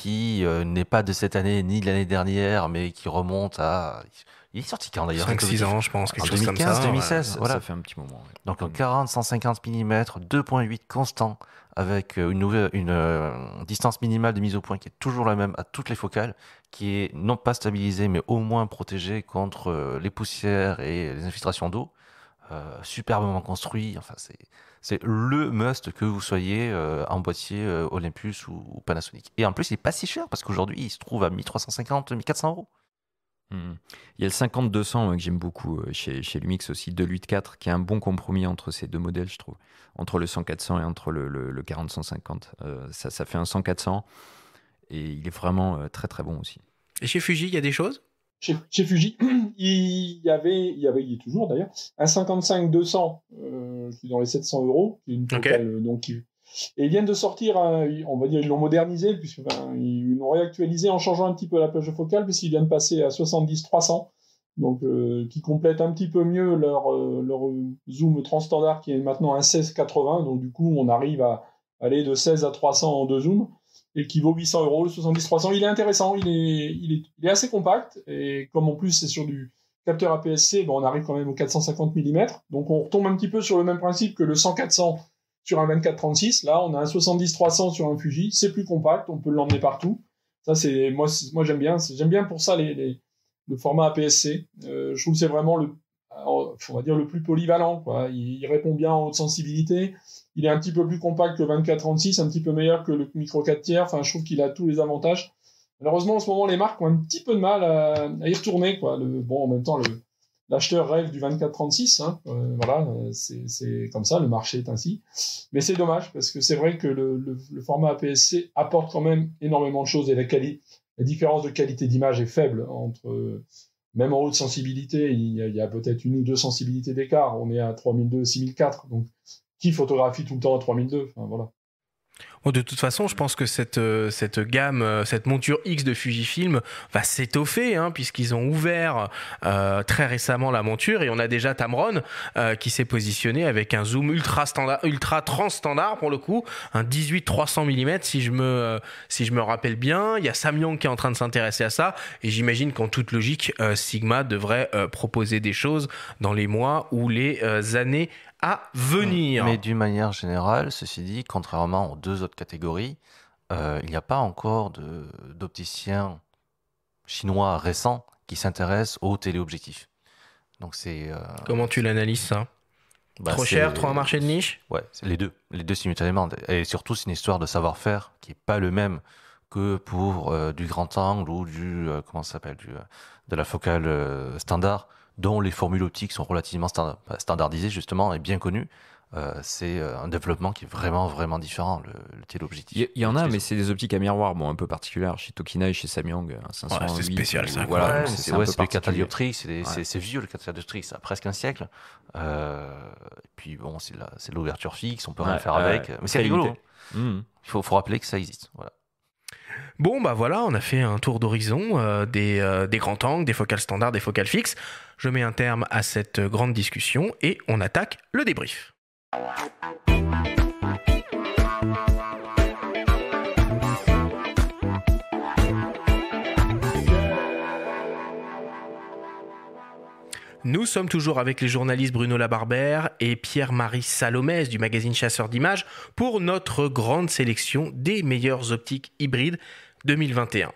n'est pas de cette année ni de l'année dernière, mais qui remonte à... Il est sorti quand d'ailleurs ? 5-6 ans, je pense, quelque chose comme ça. 2015, 2016, voilà. Ça fait un petit moment. Ouais. Donc un 40-150 mm, 2.8 constant, avec une distance minimale de mise au point qui est toujours la même à toutes les focales, qui est non pas stabilisée, mais au moins protégée contre les poussières et les infiltrations d'eau. Superbement construit, enfin c'est le must que vous soyez en boîtier Olympus ou Panasonic. Et en plus, il est pas si cher parce qu'aujourd'hui, il se trouve à 1350, 1400 €. Il y a le 50-200 que j'aime beaucoup chez Lumix aussi, 2.8.4, qui est un bon compromis entre ces deux modèles, je trouve, entre le 100-400 et entre le 40-150. Ça fait un 100-400 et il est vraiment très très bon aussi. Et chez Fuji, il y a des choses ? Chez Fuji, il y est toujours d'ailleurs, un 55-200 qui est dans les 700 €, qui est une focale, et ils viennent de sortir, on va dire, ils l'ont modernisé, ils l'ont réactualisé en changeant un petit peu la plage de focale, puisqu'ils viennent passer à 70-300, donc qui complète un petit peu mieux leur zoom transstandard qui est maintenant un 16-80, donc du coup on arrive à aller de 16 à 300 en deux zooms, et qui vaut 800 €, le 70-300. Il est intéressant, il est assez compact, et comme en plus c'est sur du capteur APS-C, on arrive quand même au 450 mm, donc on retombe un petit peu sur le même principe que le 100-400 sur un 24-36. Là, on a un 70-300 sur un Fuji, c'est plus compact, on peut l'emmener partout. Ça, moi j'aime bien pour ça le format APS-C. Je trouve que c'est vraiment on va dire le plus polyvalent, quoi. Il répond bien en haute sensibilité. Il est un petit peu plus compact que le 24-36, un petit peu meilleur que le micro 4 tiers. Enfin, je trouve qu'il a tous les avantages. Malheureusement, en ce moment, les marques ont un petit peu de mal à y retourner, quoi. En même temps, l'acheteur rêve du 24-36, hein. Voilà, c'est comme ça, le marché est ainsi. Mais c'est dommage, parce que c'est vrai que le format APS-C apporte quand même énormément de choses, et la différence de qualité d'image est faible même en haute sensibilité, il y a peut-être 1 ou 2 sensibilités d'écart. On est à 3002, 6004, donc qui photographie tout le temps à 3002 ? Enfin, voilà. De toute façon, je pense que cette gamme, cette monture X de Fujifilm va s'étoffer, hein, puisqu'ils ont ouvert très récemment la monture, et on a déjà Tamron qui s'est positionné avec un zoom ultra transstandard pour le coup, un 18-300 mm si je me rappelle bien. Il y a Samyang qui est en train de s'intéresser à ça, et j'imagine qu'en toute logique, Sigma devrait proposer des choses dans les mois ou les années à venir. Mais d'une manière générale, ceci dit, contrairement aux deux autres catégories, il n'y a pas encore d'opticiens chinois récents qui s'intéressent aux téléobjectifs. Donc c'est. Comment tu l'analyses, ça ? Trop cher, trop un marché de niche ? Ouais, c'est les deux simultanément. Et surtout, c'est une histoire de savoir-faire qui n'est pas le même que pour du grand angle ou de la focale standard, dont les formules optiques sont relativement standardisées justement et bien connues. c'est un développement qui est vraiment, vraiment différent, le téléobjectif. Il y en a, mais c'est des optiques à miroir, un peu particulières, chez Tokina et chez Samyang, un 508. c'est spécial, ça. Voilà, Ouais, c'est le catadioptrique, Ouais. c'est vieux le catadioptrique, ça a presque un siècle. Et puis bon, c'est l'ouverture fixe, on peut rien faire avec, mais c'est rigolo. Il faut rappeler que ça existe. Voilà. Bon, bah voilà, on a fait un tour d'horizon des grands angles, des focales standards, des focales fixes. Je mets un terme à cette grande discussion et on attaque le débrief. Nous sommes toujours avec les journalistes Bruno Labarbère et Pierre-Marie Salomès du magazine Chasseur d'images pour notre grande sélection des meilleures optiques hybrides 2021.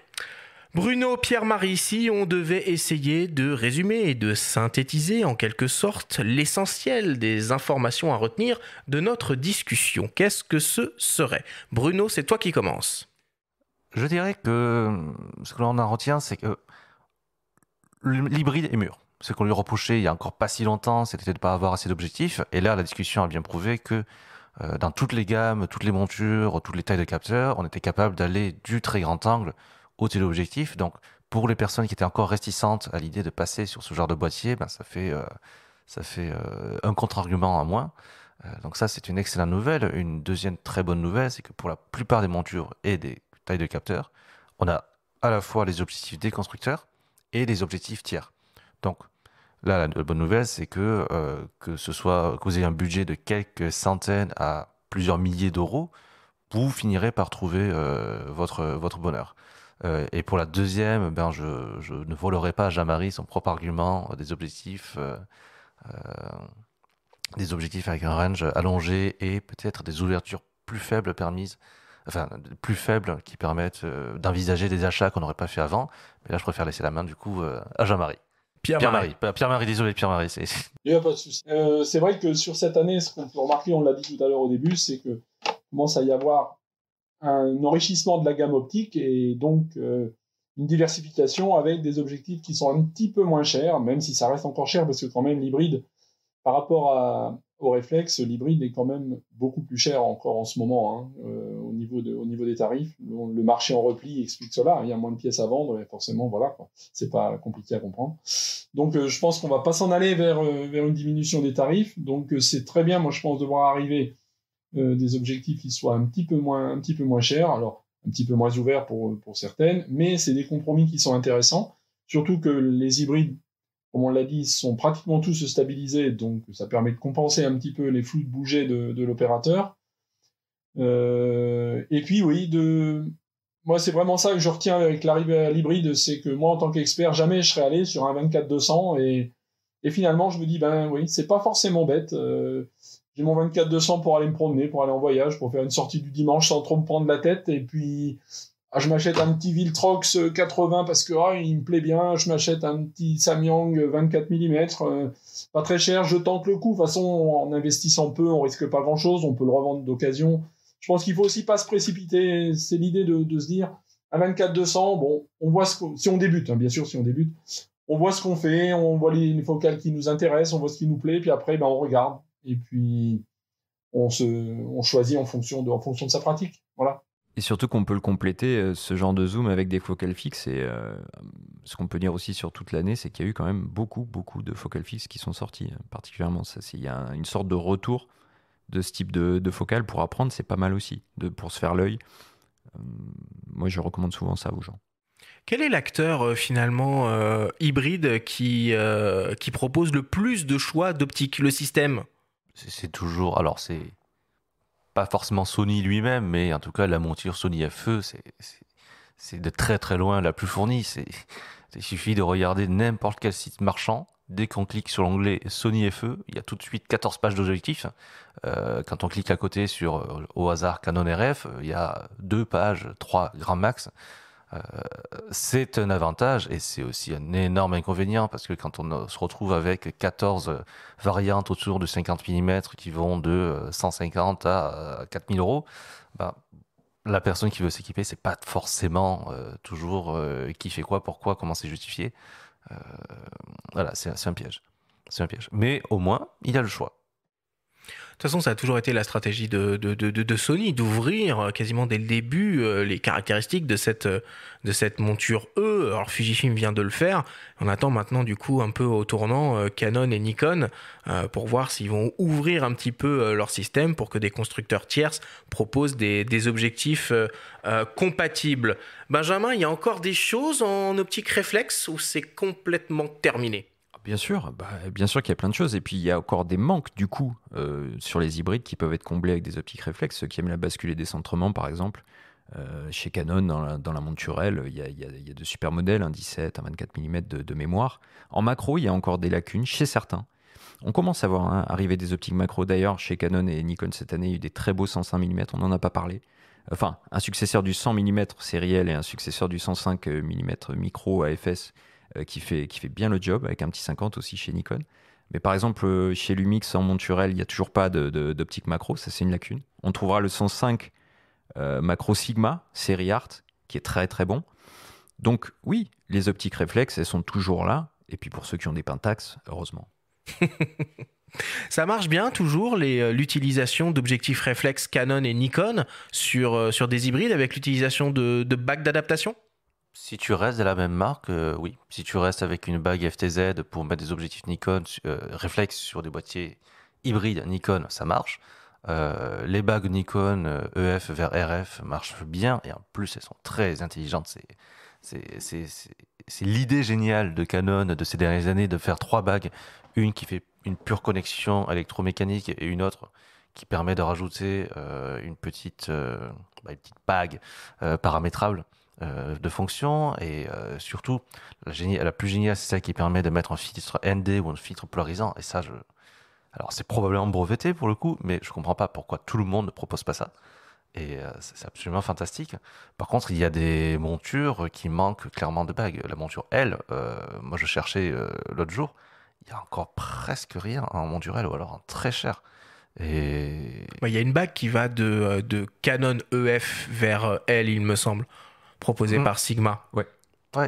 Bruno, Pierre-Marie, si on devait essayer de résumer et de synthétiser en quelque sorte l'essentiel des informations à retenir de notre discussion, qu'est-ce que ce serait ? Bruno, c'est toi qui commences. Je dirais que ce que l'on en retient, c'est que l'hybride est mûr. Ce qu'on lui reprochait il y a encore pas si longtemps, c'était de ne pas avoir assez d'objectifs. Et là, la discussion a bien prouvé que dans toutes les gammes, toutes les montures, toutes les tailles de capteurs, on était capable d'aller du très grand angle au téléobjectif. Donc, pour les personnes qui étaient encore réticentes à l'idée de passer sur ce genre de boîtier, ça fait un contre-argument à moins. Donc ça, c'est une excellente nouvelle. Une deuxième très bonne nouvelle, c'est que pour la plupart des montures et des tailles de capteurs, on a à la fois les objectifs des constructeurs et les objectifs tiers. Donc là, la bonne nouvelle, c'est que ce soit que vous ayez un budget de quelques centaines à plusieurs milliers d'euros, vous finirez par trouver votre bonheur. Et pour la deuxième, je ne volerai pas à Jean-Marie son propre argument des objectifs avec un range allongé et peut-être des ouvertures plus faibles plus faibles qui permettent d'envisager des achats qu'on n'aurait pas fait avant. Mais là, je préfère laisser la main du coup à Jean-Marie. Pierre-Marie, désolé Pierre-Marie. Il n'y a pas de souci. C'est vrai que sur cette année, ce qu'on peut remarquer, on l'a dit tout à l'heure au début, c'est que commence à y avoir un enrichissement de la gamme optique et donc une diversification avec des objectifs qui sont un petit peu moins chers, même si ça reste encore cher, parce que quand même l'hybride, par rapport au réflexe, l'hybride est quand même beaucoup plus cher encore en ce moment au niveau des tarifs. Le marché en repli explique cela, il y a moins de pièces à vendre et forcément, voilà, quoi. C'est pas compliqué à comprendre. Donc je pense qu'on va pas s'en aller vers une diminution des tarifs, donc c'est très bien, moi je pense, de voir arriver des objectifs qui soient un petit peu moins chers, alors un petit peu moins ouverts pour certaines, mais c'est des compromis qui sont intéressants, surtout que les hybrides, comme on l'a dit, sont pratiquement tous stabilisés, donc ça permet de compenser un petit peu les flous de bouger de l'opérateur. Et puis oui, moi c'est vraiment ça que je retiens avec l'arrivée à l'hybride, c'est que moi en tant qu'expert, jamais je serais allé sur un 24-200 et finalement je me dis, oui, c'est pas forcément bête. J'ai mon 24-200 pour aller me promener, pour aller en voyage, pour faire une sortie du dimanche sans trop me prendre la tête. Et puis, je m'achète un petit Viltrox 80 parce que il me plaît bien. Je m'achète un petit Samyang 24 mm, pas très cher. Je tente le coup. De toute façon, en investissant peu, on risque pas grand-chose. On peut le revendre d'occasion. Je pense qu'il faut aussi pas se précipiter. C'est l'idée de se dire, à 24-200, bon, on voit si on débute, bien sûr, si on débute, on voit ce qu'on fait, on voit les focales qui nous intéressent, on voit ce qui nous plaît, puis après, on regarde. Et puis, on choisit en fonction de sa pratique. Voilà. Et surtout qu'on peut le compléter, ce genre de zoom, avec des focales fixes. Et ce qu'on peut dire aussi sur toute l'année, c'est qu'il y a eu quand même beaucoup de focales fixes qui sont sorties. Particulièrement, il y a une sorte de retour de ce type de focale pour apprendre. C'est pas mal aussi, pour se faire l'œil. Moi, je recommande souvent ça aux gens. Quel est l'acteur finalement hybride qui propose le plus de choix d'optique, le système ? C'est toujours... Alors, c'est pas forcément Sony lui-même, mais en tout cas, la monture Sony FE, c'est de très très loin la plus fournie. Il suffit de regarder n'importe quel site marchand. Dès qu'on clique sur l'onglet Sony FE, il y a tout de suite 14 pages d'objectifs. Quand on clique à côté sur, au hasard, Canon RF, il y a 2 pages, 3 grand max. C'est un avantage et c'est aussi un énorme inconvénient parce que quand on se retrouve avec 14 variantes autour de 50 mm qui vont de 150 à 4000 euros, la personne qui veut s'équiper, c'est pas forcément toujours qui fait quoi, pourquoi, comment c'est justifié. Voilà, c'est un piège. C'est un piège. Mais au moins, il a le choix. toute façon, ça a toujours été la stratégie de Sony, d'ouvrir quasiment dès le début les caractéristiques de cette monture E. Alors Fujifilm vient de le faire. On attend maintenant du coup un peu au tournant Canon et Nikon pour voir s'ils vont ouvrir un petit peu leur système pour que des constructeurs tierces proposent des objectifs compatibles. Benjamin, il y a encore des choses en optique réflexe ou c'est complètement terminé? Bien sûr, bien sûr qu'il y a plein de choses. Et puis, il y a encore des manques, du coup, sur les hybrides qui peuvent être comblés avec des optiques réflexes. Ceux qui aiment la bascule et décentrement, par exemple. Chez Canon, dans la monture L, il y a de super modèles, un 17, un 24 mm de mémoire. En macro, il y a encore des lacunes chez certains. On commence à voir arriver des optiques macro. D'ailleurs, chez Canon et Nikon cette année, il y a eu des très beaux 105 mm, on n'en a pas parlé. Enfin, un successeur du 100 mm sériel et un successeur du 105 mm micro AFS qui fait bien le job, avec un petit 50 aussi chez Nikon. Mais par exemple, chez Lumix en monture L, il n'y a toujours pas d'optique macro, ça c'est une lacune. On trouvera le 105 macro Sigma, série Art, qui est très très bon. Donc oui, les optiques réflexes, elles sont toujours là. Et puis pour ceux qui ont des Pentax, heureusement. Ça marche bien toujours l'utilisation d'objectifs réflexes Canon et Nikon sur des hybrides avec l'utilisation de bagues d'adaptation? Si tu restes de la même marque, oui. Si tu restes avec une bague FTZ pour mettre des objectifs Nikon réflexes sur des boîtiers hybrides Nikon, ça marche. Les bagues Nikon EF vers RF marchent bien et en plus elles sont très intelligentes. C'est l'idée géniale de Canon de ces dernières années de faire 3 bagues, une qui fait une pure connexion électromécanique et une autre qui permet de rajouter une petite bague paramétrable de fonction et surtout la plus géniale c'est celle qui permet de mettre un filtre ND ou un filtre polarisant et ça alors c'est probablement breveté pour le coup mais je comprends pas pourquoi tout le monde ne propose pas ça et c'est absolument fantastique. Par contre il y a des montures qui manquent clairement de bagues. La monture L, moi je cherchais l'autre jour, il y a encore presque rien en monture L ou alors en très cher. Et il y a une bague qui va de Canon EF vers L, il me semble, proposée par Sigma. Ouais,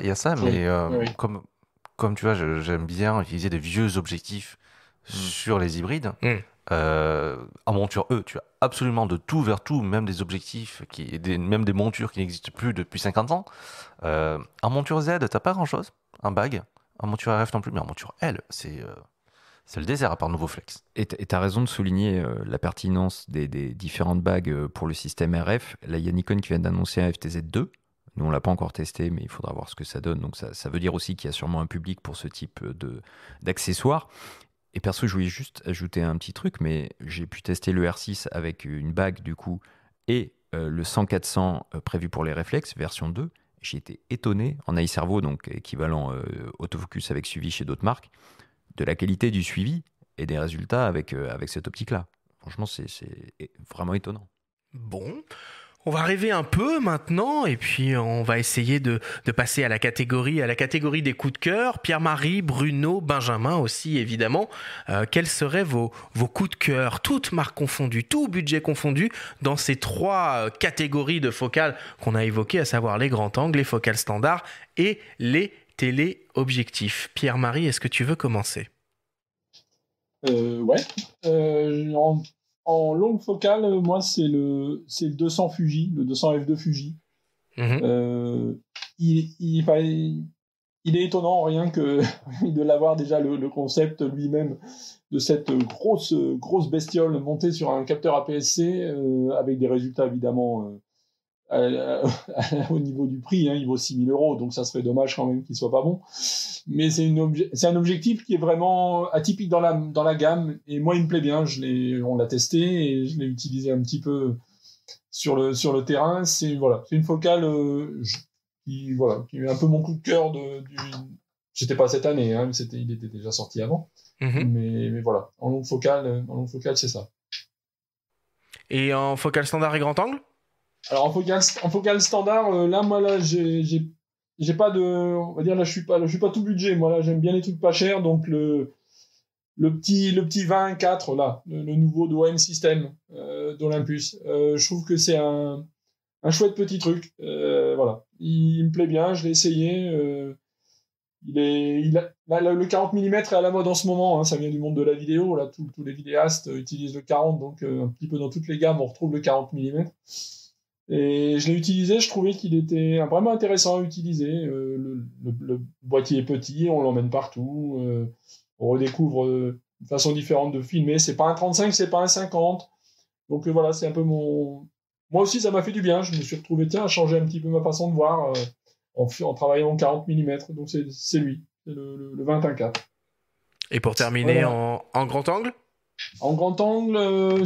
il y a ça, mais comme tu vois, j'aime bien utiliser des vieux objectifs sur les hybrides. En monture E, tu as absolument de tout vers tout, même des objectifs, même des montures qui n'existent plus depuis 50 ans. En monture Z, t'as pas grand-chose, un bag. En monture RF non plus, mais en monture L, c'est le désert à part nouveau flex. Et tu as raison de souligner la pertinence des différentes bagues pour le système RF. Là, il y a Nikon qui vient d'annoncer un FTZ2. Nous, on ne l'a pas encore testé, mais il faudra voir ce que ça donne. Donc, ça veut dire aussi qu'il y a sûrement un public pour ce type d'accessoires. Et perso, je voulais juste ajouter un petit truc, mais j'ai pu tester le R6 avec une bague, du coup, et le 100-400 prévu pour les réflexes, version 2. J'ai été étonné, en iServo, donc équivalent autofocus avec suivi chez d'autres marques, de la qualité du suivi et des résultats avec cette optique-là. Franchement, c'est vraiment étonnant. Bon, on va rêver un peu maintenant et puis on va essayer de passer à la catégorie des coups de cœur. Pierre-Marie, Bruno, Benjamin aussi évidemment. Quels seraient vos coups de cœur, toutes marques confondues, tout budget confondu, dans ces 3 catégories de focales qu'on a évoquées, à savoir les grands angles, les focales standards et les téléobjectifs. Pierre-Marie, est-ce que tu veux commencer? Ouais. En longue focale, moi, c'est le 200 Fuji, le 200 F2 Fuji. Il est étonnant, rien que de l'avoir déjà le concept lui-même de cette grosse bestiole montée sur un capteur APS-C avec des résultats évidemment au niveau du prix, il vaut 6 000 €, donc ça serait dommage quand même qu'il soit pas bon. Mais c'est un objectif qui est vraiment atypique dans la gamme, et moi il me plaît bien. On l'a testé et je l'ai utilisé un petit peu sur le terrain. C'est une focale qui est un peu mon coup de cœur c'était pas cette année, il était déjà sorti avant. Mais voilà, en longue focale c'est ça. Et en focale standard et grand angle? Alors en focale standard, j'ai pas de, on va dire là je suis pas tout budget, moi là j'aime bien les trucs pas chers, donc le petit 20-4 là, le nouveau d'OM System d'Olympus, je trouve que c'est un chouette petit truc, il me plaît bien, je l'ai essayé, Le 40 mm est à la mode en ce moment, hein, ça vient du monde de la vidéo, là, tous les vidéastes utilisent le 40, donc un petit peu dans toutes les gammes, on retrouve le 40 mm. Et je l'ai utilisé, je trouvais qu'il était vraiment intéressant à utiliser. Le boîtier est petit, on l'emmène partout, on redécouvre une façon différente de filmer. C'est pas un 35, c'est pas un 50. Donc voilà, c'est un peu mon... Moi aussi, ça m'a fait du bien. Je me suis retrouvé, à changer un petit peu ma façon de voir en travaillant en 40 mm. Donc c'est lui, c'est le 21-4. Et pour terminer, voilà. en grand angle ? En grand angle,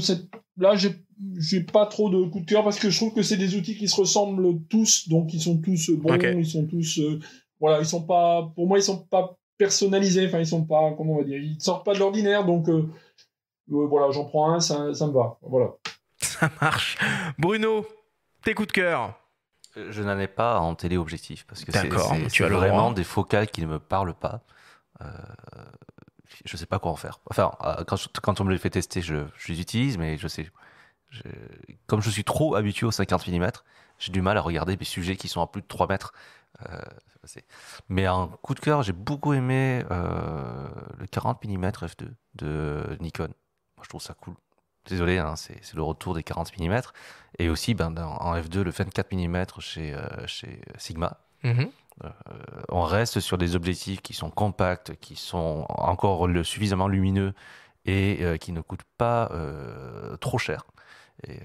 là, j'ai pas trop de coup de cœur parce que je trouve que c'est des outils qui se ressemblent tous, donc ils sont tous bons, okay. Ils sont tous, voilà, ils sont pas, pour moi, ils sont pas personnalisés, enfin, ils sont pas, comment on va dire, ils sortent pas de l'ordinaire, donc voilà, j'en prends un, ça me va, voilà. Ça marche. Bruno, tes coups de cœur? Je n'en ai pas en téléobjectif parce que c'est vraiment des focales qui ne me parlent pas. Je sais pas quoi en faire. Enfin, quand on me les fait tester, je les utilise, mais comme je suis trop habitué aux 50 mm, j'ai du mal à regarder des sujets qui sont à plus de 3 mètres. Mais en coup de cœur, j'ai beaucoup aimé le 40 mm f2 de Nikon. Moi, je trouve ça cool. Désolé, hein, c'est le retour des 40 mm. Et aussi, en f2, le 24 mm chez Sigma. Mm-hmm. On reste sur des objectifs qui sont compacts, qui sont encore suffisamment lumineux et qui ne coûtent pas trop cher. Et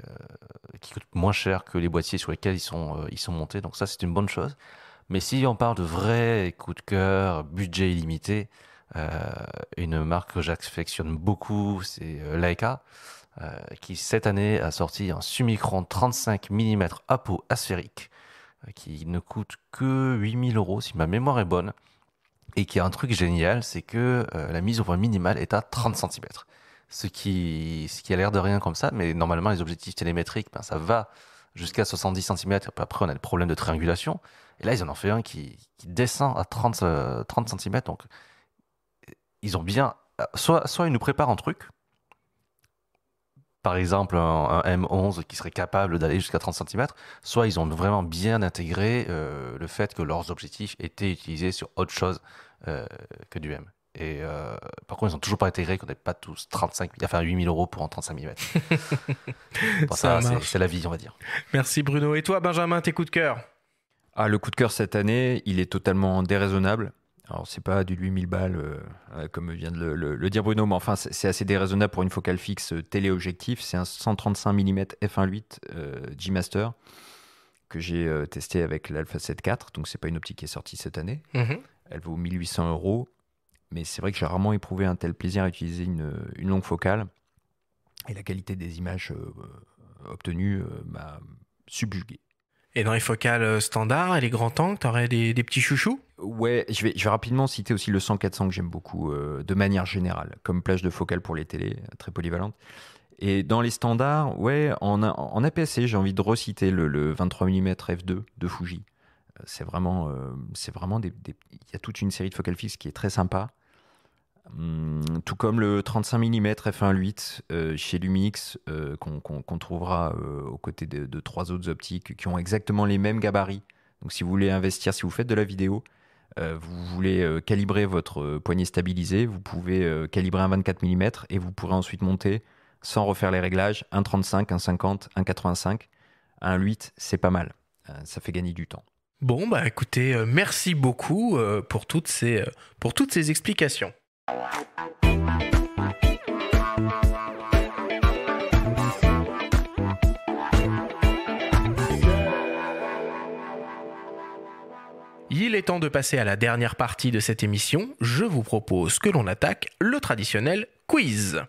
qui coûtent moins cher que les boîtiers sur lesquels ils sont montés. Donc ça, c'est une bonne chose. Mais si on parle de vrais coups de cœur, budget illimité, une marque que j'affectionne beaucoup, c'est Leica, qui cette année a sorti un Summicron 35 mm apo asphérique, qui ne coûte que 8 000 € si ma mémoire est bonne, et qui a un truc génial, c'est que la mise au point minimale est à 30 cm. Ce qui a l'air de rien comme ça, mais normalement les objectifs télémétriques, ça va jusqu'à 70 cm, et puis après on a le problème de triangulation, et là ils en ont fait un qui descend à 30 cm, donc ils ont bien... Soit ils nous préparent un truc, par exemple un M11 qui serait capable d'aller jusqu'à 30 cm, soit ils ont vraiment bien intégré le fait que leurs objectifs étaient utilisés sur autre chose que du M. Et par contre, ils n'ont toujours pas intégré qu'on n'ait pas tous 8 000 € pour un 35 mm. Bon, ça c'est la vie, on va dire. Merci Bruno. Et toi, Benjamin, tes coups de cœur? Le coup de cœur cette année, il est totalement déraisonnable. Alors, c'est pas du 8000 balles, comme vient de le dire Bruno, mais enfin, c'est assez déraisonnable pour une focale fixe téléobjectif. C'est un 135 mm f1.8 G-Master que j'ai testé avec l'Alpha 7 IV. Donc, c'est pas une optique qui est sortie cette année. Mm-hmm. Elle vaut 1 800 €. Mais c'est vrai que j'ai rarement éprouvé un tel plaisir à utiliser une longue focale. Et la qualité des images obtenues m'a subjugué. Et dans les focales standards et les grands angles, t'aurais des petits chouchous? Ouais, je vais rapidement citer aussi le 100-400 que j'aime beaucoup, de manière générale, comme plage de focale pour les télés, très polyvalente. Et dans les standards, ouais, en APS-C, j'ai envie de reciter le 23 mm f2 de Fuji. C'est vraiment il y a toute une série de focales fixes qui est très sympa. Tout comme le 35 mm f1.8 chez Lumix, qu'on trouvera aux côtés de 3 autres optiques qui ont exactement les mêmes gabarits. Donc si vous voulez investir, si vous faites de la vidéo, vous voulez calibrer votre poignet stabilisé, vous pouvez calibrer un 24 mm et vous pourrez ensuite monter sans refaire les réglages, un 35, un 50, un 85, un 8, c'est pas mal. Ça fait gagner du temps. Bon, écoutez, merci beaucoup pour toutes ces explications. Il est temps de passer à la dernière partie de cette émission. Je vous propose que l'on attaque le traditionnel quiz.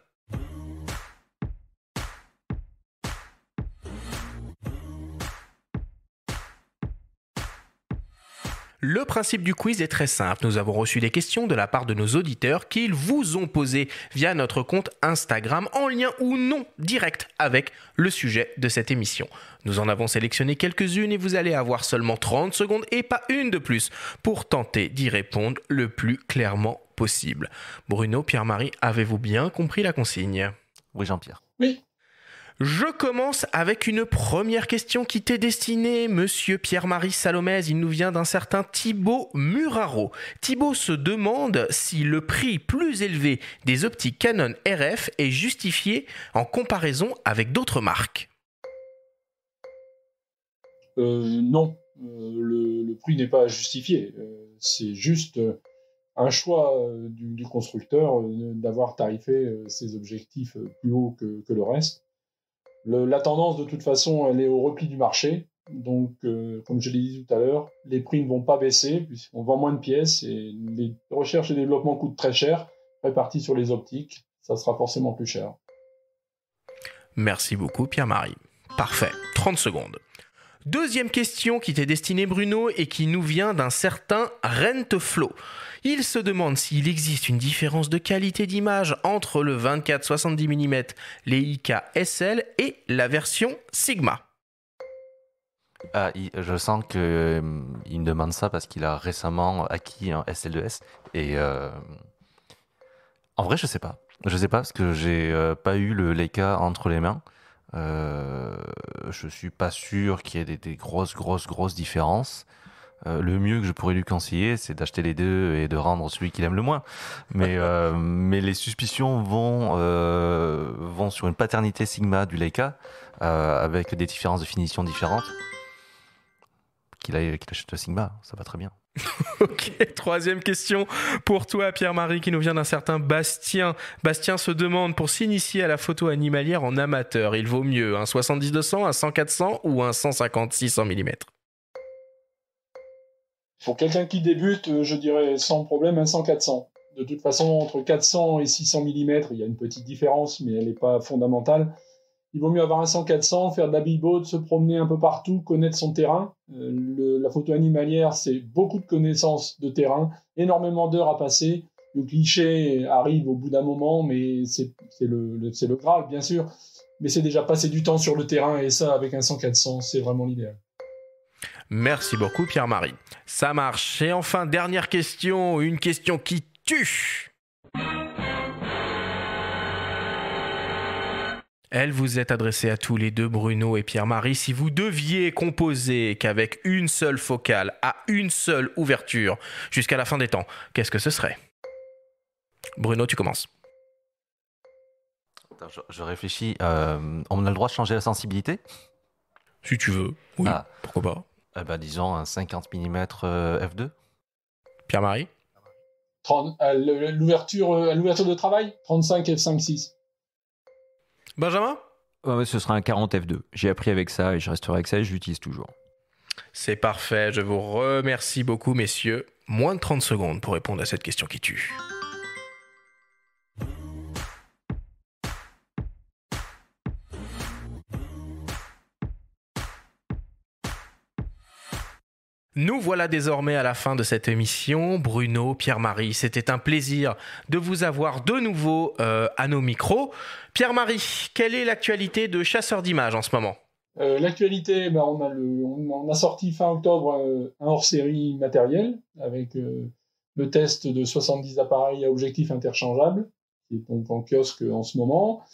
Le principe du quiz est très simple. Nous avons reçu des questions de la part de nos auditeurs qu'ils vous ont posées via notre compte Instagram en lien ou non direct avec le sujet de cette émission. Nous en avons sélectionné quelques-unes et vous allez avoir seulement 30 secondes et pas une de plus pour tenter d'y répondre le plus clairement possible. Bruno, Pierre-Marie, avez-vous bien compris la consigne? Oui, Jean-Pierre. Oui. Je commence avec une première question qui t'est destinée, monsieur Pierre-Marie Salomez. Il nous vient d'un certain Thibaut Muraro. Thibaut se demande si le prix plus élevé des optiques Canon RF est justifié en comparaison avec d'autres marques. Non, le prix n'est pas justifié. C'est juste un choix du constructeur d'avoir tarifé ses objectifs plus haut que le reste. La tendance, de toute façon, elle est au repli du marché. Donc, comme je l'ai dit tout à l'heure, les prix ne vont pas baisser puisqu'on vend moins de pièces et les recherches et développement coûtent très cher. Répartis sur les optiques, ça sera forcément plus cher. Merci beaucoup, Pierre-Marie. Parfait, 30 secondes. Deuxième question qui t'est destinée, Bruno, et qui nous vient d'un certain Renteflow. Il se demande s'il existe une différence de qualité d'image entre le 24-70 mm Leica SL et la version Sigma. Je sens qu'il me demande ça parce qu'il a récemment acquis un SL2S. Et en vrai, je sais pas. Je sais pas parce que j'ai pas eu le Leica entre les mains. Je suis pas sûr qu'il y ait des grosses différences. Le mieux que je pourrais lui conseiller, c'est d'acheter les deux et de rendre celui qu'il aime le moins. Mais les suspicions vont sur une paternité Sigma du Leica, avec des différences de finition différentes. Qu'il achète le Sigma, ça va très bien. Ok, troisième question pour toi, Pierre-Marie, qui nous vient d'un certain Bastien. Bastien se demande, pour s'initier à la photo animalière en amateur, il vaut mieux un 70-200, un 100-400 ou un 150-600 mm? Pour quelqu'un qui débute, je dirais sans problème un 100-400. De toute façon, entre 400 et 600 mm, il y a une petite différence, mais elle n'est pas fondamentale. Il vaut mieux avoir un 100-400, faire de la billboard, se promener un peu partout, connaître son terrain. La photo animalière, c'est beaucoup de connaissances de terrain, énormément d'heures à passer. Le cliché arrive au bout d'un moment, mais c'est le Graal, bien sûr. Mais c'est déjà passer du temps sur le terrain, et ça, avec un 100-400, c'est vraiment l'idéal. Merci beaucoup, Pierre-Marie. Ça marche. Et enfin, dernière question, une question qui tue. Elle vous est adressée à tous les deux, Bruno et Pierre-Marie. Si vous deviez composer qu'avec une seule focale, à une seule ouverture, jusqu'à la fin des temps, qu'est-ce que ce serait? Bruno, tu commences. Attends, je réfléchis. On a le droit de changer la sensibilité? Si tu veux, oui, pourquoi pas. Disons un 50 mm f2. Pierre-Marie? L'ouverture de travail, 35 f5.6. Benjamin? Ce sera un 40 f2. J'ai appris avec ça et je resterai avec ça et je l'utilise toujours. C'est parfait. Je vous remercie beaucoup, messieurs. Moins de 30 secondes pour répondre à cette question qui tue. Nous voilà désormais à la fin de cette émission. Bruno, Pierre-Marie, c'était un plaisir de vous avoir de nouveau à nos micros. Pierre-Marie, quelle est l'actualité de Chasseurs d'images en ce moment? L'actualité, on a sorti fin octobre un hors-série matériel avec le test de 70 appareils à objectifs interchangeables, qui est donc en kiosque en ce moment.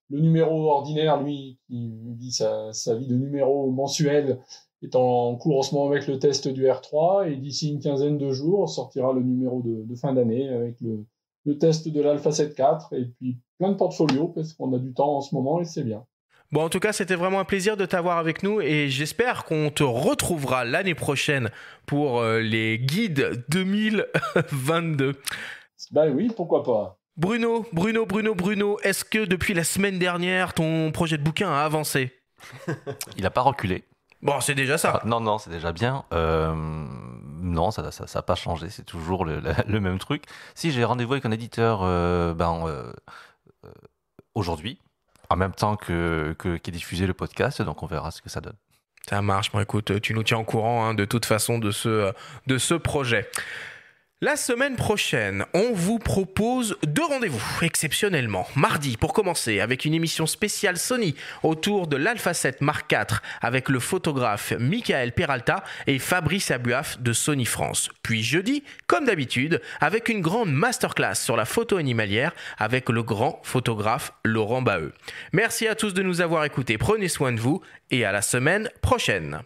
Le numéro ordinaire, lui, qui vit sa vie de numéro mensuel, est en cours en ce moment avec le test du R3, et d'ici une quinzaine de jours sortira le numéro de fin d'année avec le test de l'Alpha 7 IV, et puis plein de portfolios parce qu'on a du temps en ce moment et c'est bien. Bon, en tout cas, c'était vraiment un plaisir de t'avoir avec nous et j'espère qu'on te retrouvera l'année prochaine pour les guides 2022. Ben oui, pourquoi pas. Bruno, est-ce que depuis la semaine dernière, ton projet de bouquin a avancé? Il n'a pas reculé. Bon, c'est déjà ça. Non, c'est déjà bien. Non, ça n'a pas changé, c'est toujours le même truc. Si, j'ai rendez-vous avec un éditeur aujourd'hui, en même temps qu'est diffusé le podcast, donc on verra ce que ça donne. Ça marche. Bon, écoute, tu nous tiens au courant de toute façon de ce projet. La semaine prochaine, on vous propose 2 rendez-vous, exceptionnellement. Mardi, pour commencer, avec une émission spéciale Sony autour de l'Alpha 7 Mark IV avec le photographe Michael Peralta et Fabrice Abuaf de Sony France. Puis jeudi, comme d'habitude, avec une grande masterclass sur la photo animalière avec le grand photographe Laurent Baheux. Merci à tous de nous avoir écoutés, prenez soin de vous et à la semaine prochaine.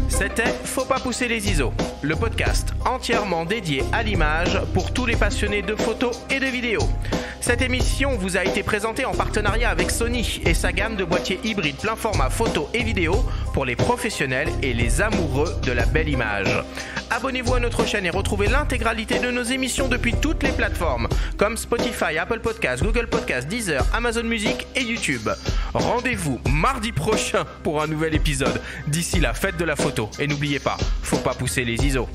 C'était Faut pas pousser les ISO, le podcast entièrement dédié à l'image pour tous les passionnés de photos et de vidéos. Cette émission vous a été présentée en partenariat avec Sony et sa gamme de boîtiers hybrides plein format photo et vidéo pour les professionnels et les amoureux de la belle image. Abonnez-vous à notre chaîne et retrouvez l'intégralité de nos émissions depuis toutes les plateformes comme Spotify, Apple Podcasts, Google Podcasts, Deezer, Amazon Music et YouTube. Rendez-vous mardi prochain pour un nouvel épisode. D'ici là, faites de la photo et n'oubliez pas, faut pas pousser les ISO.